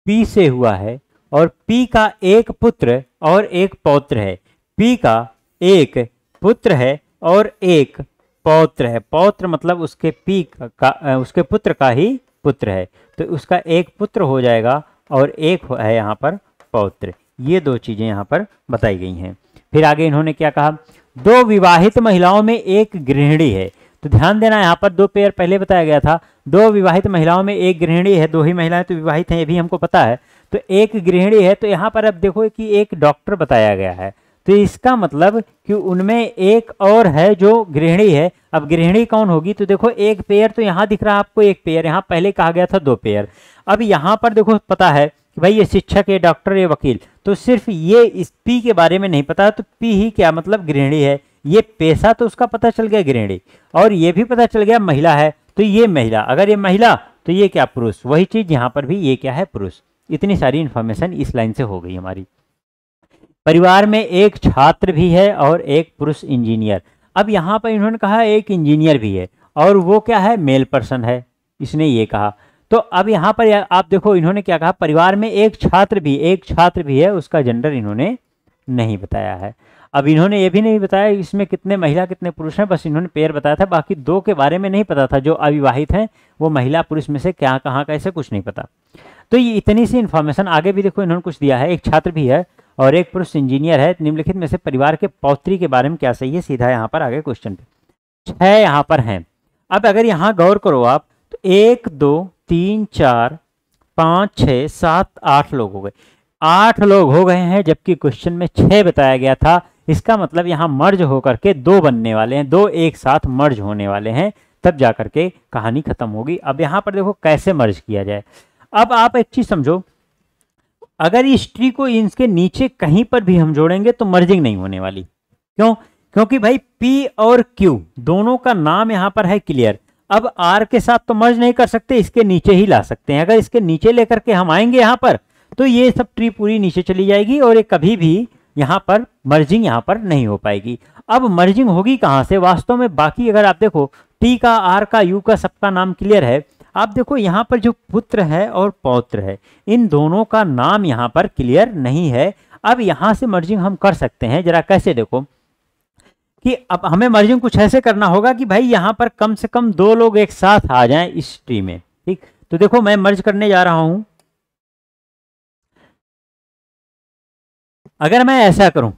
पी से हुआ है और पी का एक पुत्र और एक पौत्र है। पी का एक पुत्र है और एक पौत्र है, पौत्र मतलब उसके पी का उसके पुत्र का ही पुत्र है, तो उसका एक पुत्र हो जाएगा और एक है यहाँ पर पौत्र। ये दो चीजें यहाँ पर बताई गई हैं। फिर आगे इन्होंने क्या कहा, दो विवाहित महिलाओं में एक गृहिणी है। तो ध्यान देना यहाँ पर दो पेयर पहले बताया गया था, दो विवाहित महिलाओं में एक गृहिणी है, दो ही महिलाएं तो विवाहित हैं, ये भी हमको पता है। तो एक गृहिणी है, तो यहाँ पर अब देखो कि एक डॉक्टर बताया गया है, तो इसका मतलब कि उनमें एक और है जो गृहिणी है। अब गृहिणी कौन होगी, तो देखो एक पेयर तो यहाँ दिख रहा है आपको, एक पेयर यहाँ पहले कहा गया था दो पेयर। अब यहाँ पर देखो पता है कि भाई ये शिक्षक, ये डॉक्टर, ये वकील, तो सिर्फ ये इस पी के बारे में नहीं पता, तो पी ही क्या मतलब गृहिणी है। ये पेशा तो उसका पता चल गया गृहिणी, और ये भी पता चल गया महिला है, तो ये महिला, अगर ये महिला तो ये क्या पुरुष, वही चीज यहाँ पर भी ये क्या है पुरुष। इतनी सारी इंफॉर्मेशन इस लाइन से हो गई हमारी। परिवार में एक छात्र भी है और एक पुरुष इंजीनियर। अब यहाँ पर इन्होंने कहा एक इंजीनियर भी है और वो क्या है, मेल पर्सन है, इसने ये कहा। तो अब यहाँ पर आप देखो इन्होंने क्या कहा, परिवार में एक छात्र भी है, उसका जेंडर इन्होंने नहीं बताया है। अब इन्होंने ये भी नहीं बताया इसमें कितने महिला कितने पुरुष हैं, बस इन्होंने पेयर बताया था, बाकी दो के बारे में नहीं पता था, जो अविवाहित हैं वो महिला पुरुष में से क्या कहाँ कैसे कुछ नहीं पता। तो ये इतनी सी इन्फॉर्मेशन। आगे भी देखो इन्होंने कुछ दिया है, एक छात्र भी है और एक पुरुष इंजीनियर है, निम्नलिखित में से परिवार के पौत्री के बारे में क्या सही है, सीधा यहाँ पर आगे क्वेश्चन पे 6 यहाँ पर हैं। अब अगर यहाँ गौर करो आप तो 1 2 3 4 5 6 7 8 लोग हो गए, 8 लोग हो गए हैं, जबकि क्वेश्चन में 6 बताया गया था। इसका मतलब यहाँ मर्ज होकर के 2 बनने वाले हैं, 2 एक साथ मर्ज होने वाले हैं, तब जा करके कहानी खत्म होगी। अब यहाँ पर देखो कैसे मर्ज किया जाए। अब आप एक चीज समझो, अगर इस ट्री को इसके नीचे कहीं पर भी हम जोड़ेंगे तो मर्जिंग नहीं होने वाली। क्यों? क्योंकि भाई P और Q दोनों का नाम यहाँ पर है क्लियर। अब R के साथ तो मर्ज नहीं कर सकते, इसके नीचे ही ला सकते हैं। अगर इसके नीचे लेकर के हम आएंगे यहाँ पर तो ये सब ट्री पूरी नीचे चली जाएगी और ये कभी भी यहाँ पर मर्जिंग यहाँ पर नहीं हो पाएगी। अब मर्जिंग होगी कहाँ से वास्तव में? बाकी अगर आप देखो T का, R का, U का सबका नाम क्लियर है। आप देखो यहाँ पर जो पुत्र है और पौत्र है, इन दोनों का नाम यहाँ पर क्लियर नहीं है। अब यहाँ से मर्जिंग हम कर सकते हैं, जरा कैसे देखो कि अब हमें मर्जिंग कुछ ऐसे करना होगा कि भाई यहाँ पर कम से कम 2 लोग एक साथ आ जाएं इस ट्री में। ठीक, तो देखो मैं मर्ज करने जा रहा हूं। अगर मैं ऐसा करूं,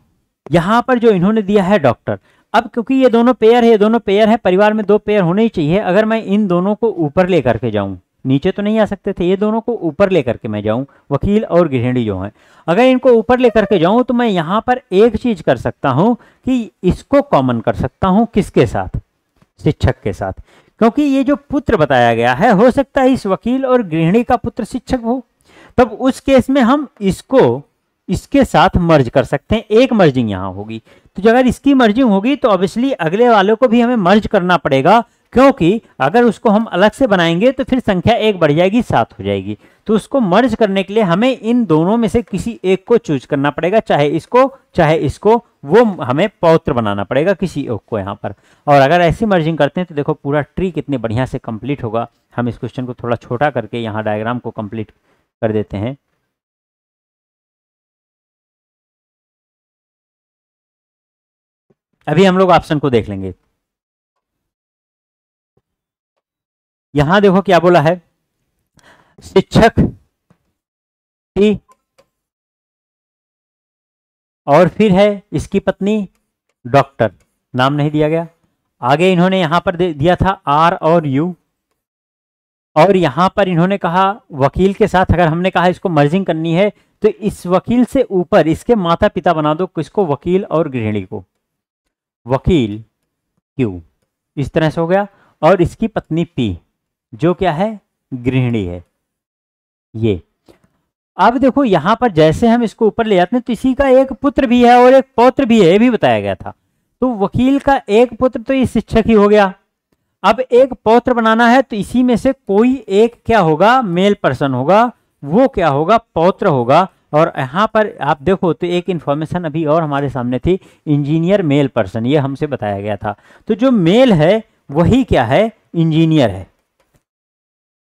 यहां पर जो इन्होंने दिया है डॉक्टर, अब क्योंकि ये दोनों पेयर है, ये दोनों पेयर है, परिवार में 2 पेयर होने ही चाहिए। अगर मैं इन दोनों को ऊपर लेकर के जाऊं, नीचे तो नहीं आ सकते थे, ये दोनों को ऊपर लेकर के मैं जाऊं, वकील और गृहिणी जो हैं, अगर इनको ऊपर लेकर के जाऊं तो मैं यहाँ पर एक चीज कर सकता हूं कि इसको कॉमन कर सकता हूं, किसके साथ? शिक्षक के साथ। क्योंकि ये जो पुत्र बताया गया है, हो सकता है इस वकील और गृहिणी का पुत्र शिक्षक हो, तब उस केस में हम इसको इसके साथ मर्ज कर सकते हैं, एक मर्जिंग यहाँ होगी। तो अगर इसकी मर्जिंग होगी तो ऑब्वियसली अगले वालों को भी हमें मर्ज करना पड़ेगा, क्योंकि अगर उसको हम अलग से बनाएंगे तो फिर संख्या 1 बढ़ जाएगी, 7 हो जाएगी। तो उसको मर्ज करने के लिए हमें इन दोनों में से किसी एक को चूज करना पड़ेगा, चाहे इसको, वो हमें पौत्र बनाना पड़ेगा किसी एक को यहाँ पर। और अगर ऐसी मर्जिंग करते हैं तो देखो पूरा ट्री कितने बढ़िया से कंप्लीट होगा। हम इस क्वेश्चन को थोड़ा छोटा करके यहाँ डायग्राम को कंप्लीट कर देते हैं। अभी हम लोग ऑप्शन को देख लेंगे। यहां देखो क्या बोला है, शिक्षक थी और फिर है इसकी पत्नी डॉक्टर, नाम नहीं दिया गया। आगे इन्होंने यहां पर दिया था आर और यू, और यहां पर इन्होंने कहा वकील के साथ, अगर हमने कहा इसको मर्जिंग करनी है तो इस वकील से ऊपर इसके माता पिता बना दो, किसको, वकील और गृहिणी को, वकील क्यू, इस तरह से हो गया। और इसकी पत्नी पी जो क्या है, गृहिणी है ये। अब देखो यहां पर जैसे हम इसको ऊपर ले जाते हैं तो इसी का एक पुत्र भी है और एक पौत्र भी है, ये भी बताया गया था। तो वकील का एक पुत्र तो ये शिक्षक ही हो गया। अब एक पौत्र बनाना है तो इसी में से कोई एक क्या होगा, मेल पर्सन होगा, वो क्या होगा, पौत्र होगा। और यहाँ पर आप देखो तो एक इंफॉर्मेशन अभी और हमारे सामने थी, इंजीनियर मेल पर्सन, ये हमसे बताया गया था। तो जो मेल है वही क्या है, इंजीनियर है।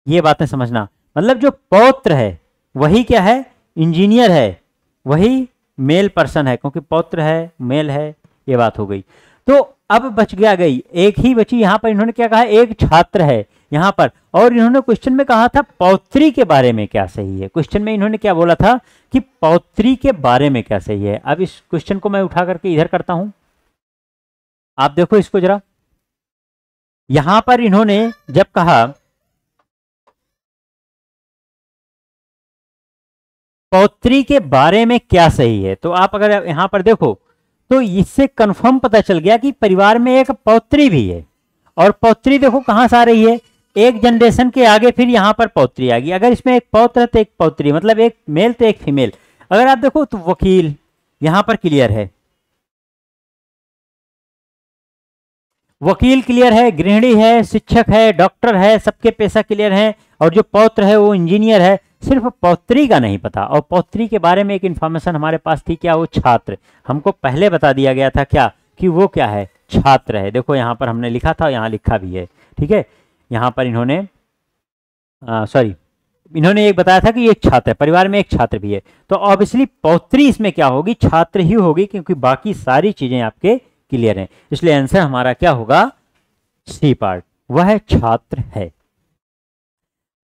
ये बातें समझना, मतलब जो पौत्र है वही क्या है, इंजीनियर है, वही मेल पर्सन है, क्योंकि पौत्र है, मेल है, ये बात हो गई। तो अब बच गई एक ही बची, यहां पर इन्होंने क्या कहा, एक छात्र है यहां पर। और इन्होंने क्वेश्चन में कहा था पौत्री के बारे में क्या सही है, क्वेश्चन में इन्होंने क्या बोला था कि पौत्री के बारे में क्या सही है। अब इस क्वेश्चन को मैं उठा करके इधर करता हूं, आप देखो इसको जरा। यहां पर इन्होंने जब कहा पौत्री के बारे में क्या सही है, तो आप अगर यहां पर देखो तो इससे कंफर्म पता चल गया कि परिवार में एक पौत्री भी है। और पौत्री देखो कहां से आ रही है, एक जनरेशन के आगे फिर यहां पर पौत्री आ गई। अगर इसमें एक पौत्र है तो एक पौत्री, मतलब एक मेल तो एक फीमेल। अगर आप देखो तो वकील यहां पर क्लियर है, वकील क्लियर है, गृहिणी है, शिक्षक है, डॉक्टर है, सबके पेशा क्लियर है। और जो पौत्र है वो इंजीनियर है, सिर्फ पौत्री का नहीं पता। और पौत्री के बारे में एक इंफॉर्मेशन हमारे पास थी, क्या, वो छात्र। हमको पहले बता दिया गया था क्या, कि वो क्या है, छात्र है। देखो यहाँ पर हमने लिखा था, यहाँ लिखा भी है, ठीक है। यहाँ पर इन्होंने इन्होंने एक बताया था कि ये एक छात्र है, परिवार में एक छात्र भी है। तो ऑब्वियसली पौत्री इसमें क्या होगी, छात्र ही होगी, क्योंकि बाकी सारी चीजें आपके क्लियर हैं। इसलिए आंसर हमारा क्या होगा, सी पार्ट, वह छात्र है।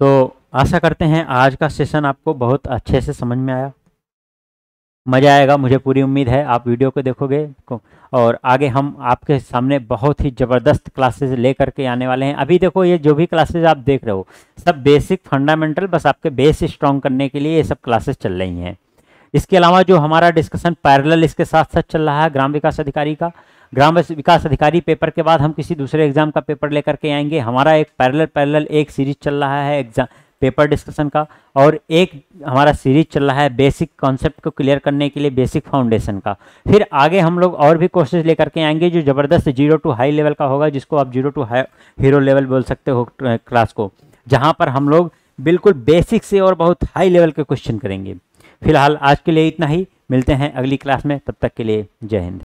तो आशा करते हैं आज का सेशन आपको बहुत अच्छे से समझ में आया, मजा आएगा, मुझे पूरी उम्मीद है। आप वीडियो को देखोगे और आगे हम आपके सामने बहुत ही ज़बरदस्त क्लासेस लेकर के आने वाले हैं। अभी देखो ये जो भी क्लासेस आप देख रहे हो सब बेसिक फंडामेंटल, बस आपके बेस स्ट्रॉन्ग करने के लिए ये सब क्लासेस चल रही हैं। इसके अलावा जो हमारा डिस्कशन पैरेलल इसके साथ साथ चल रहा है ग्राम विकास अधिकारी का, ग्राम विकास अधिकारी पेपर के बाद हम किसी दूसरे एग्जाम का पेपर लेकर के आएंगे। हमारा एक पैरेलल एक सीरीज चल रहा है एग्जाम पेपर डिस्कशन का, और एक हमारा सीरीज चल रहा है बेसिक कॉन्सेप्ट को क्लियर करने के लिए बेसिक फाउंडेशन का। फिर आगे हम लोग और भी कोर्सेज लेकर के आएंगे जो ज़बरदस्त 0 टू हाई लेवल का होगा, जिसको आप 0 टू हीरो लेवल बोल सकते हो क्लास को, जहाँ पर हम लोग बिल्कुल बेसिक से और बहुत हाई लेवल के क्वेश्चन करेंगे। फिलहाल आज के लिए इतना ही, मिलते हैं अगली क्लास में, तब तक के लिए जय हिंद।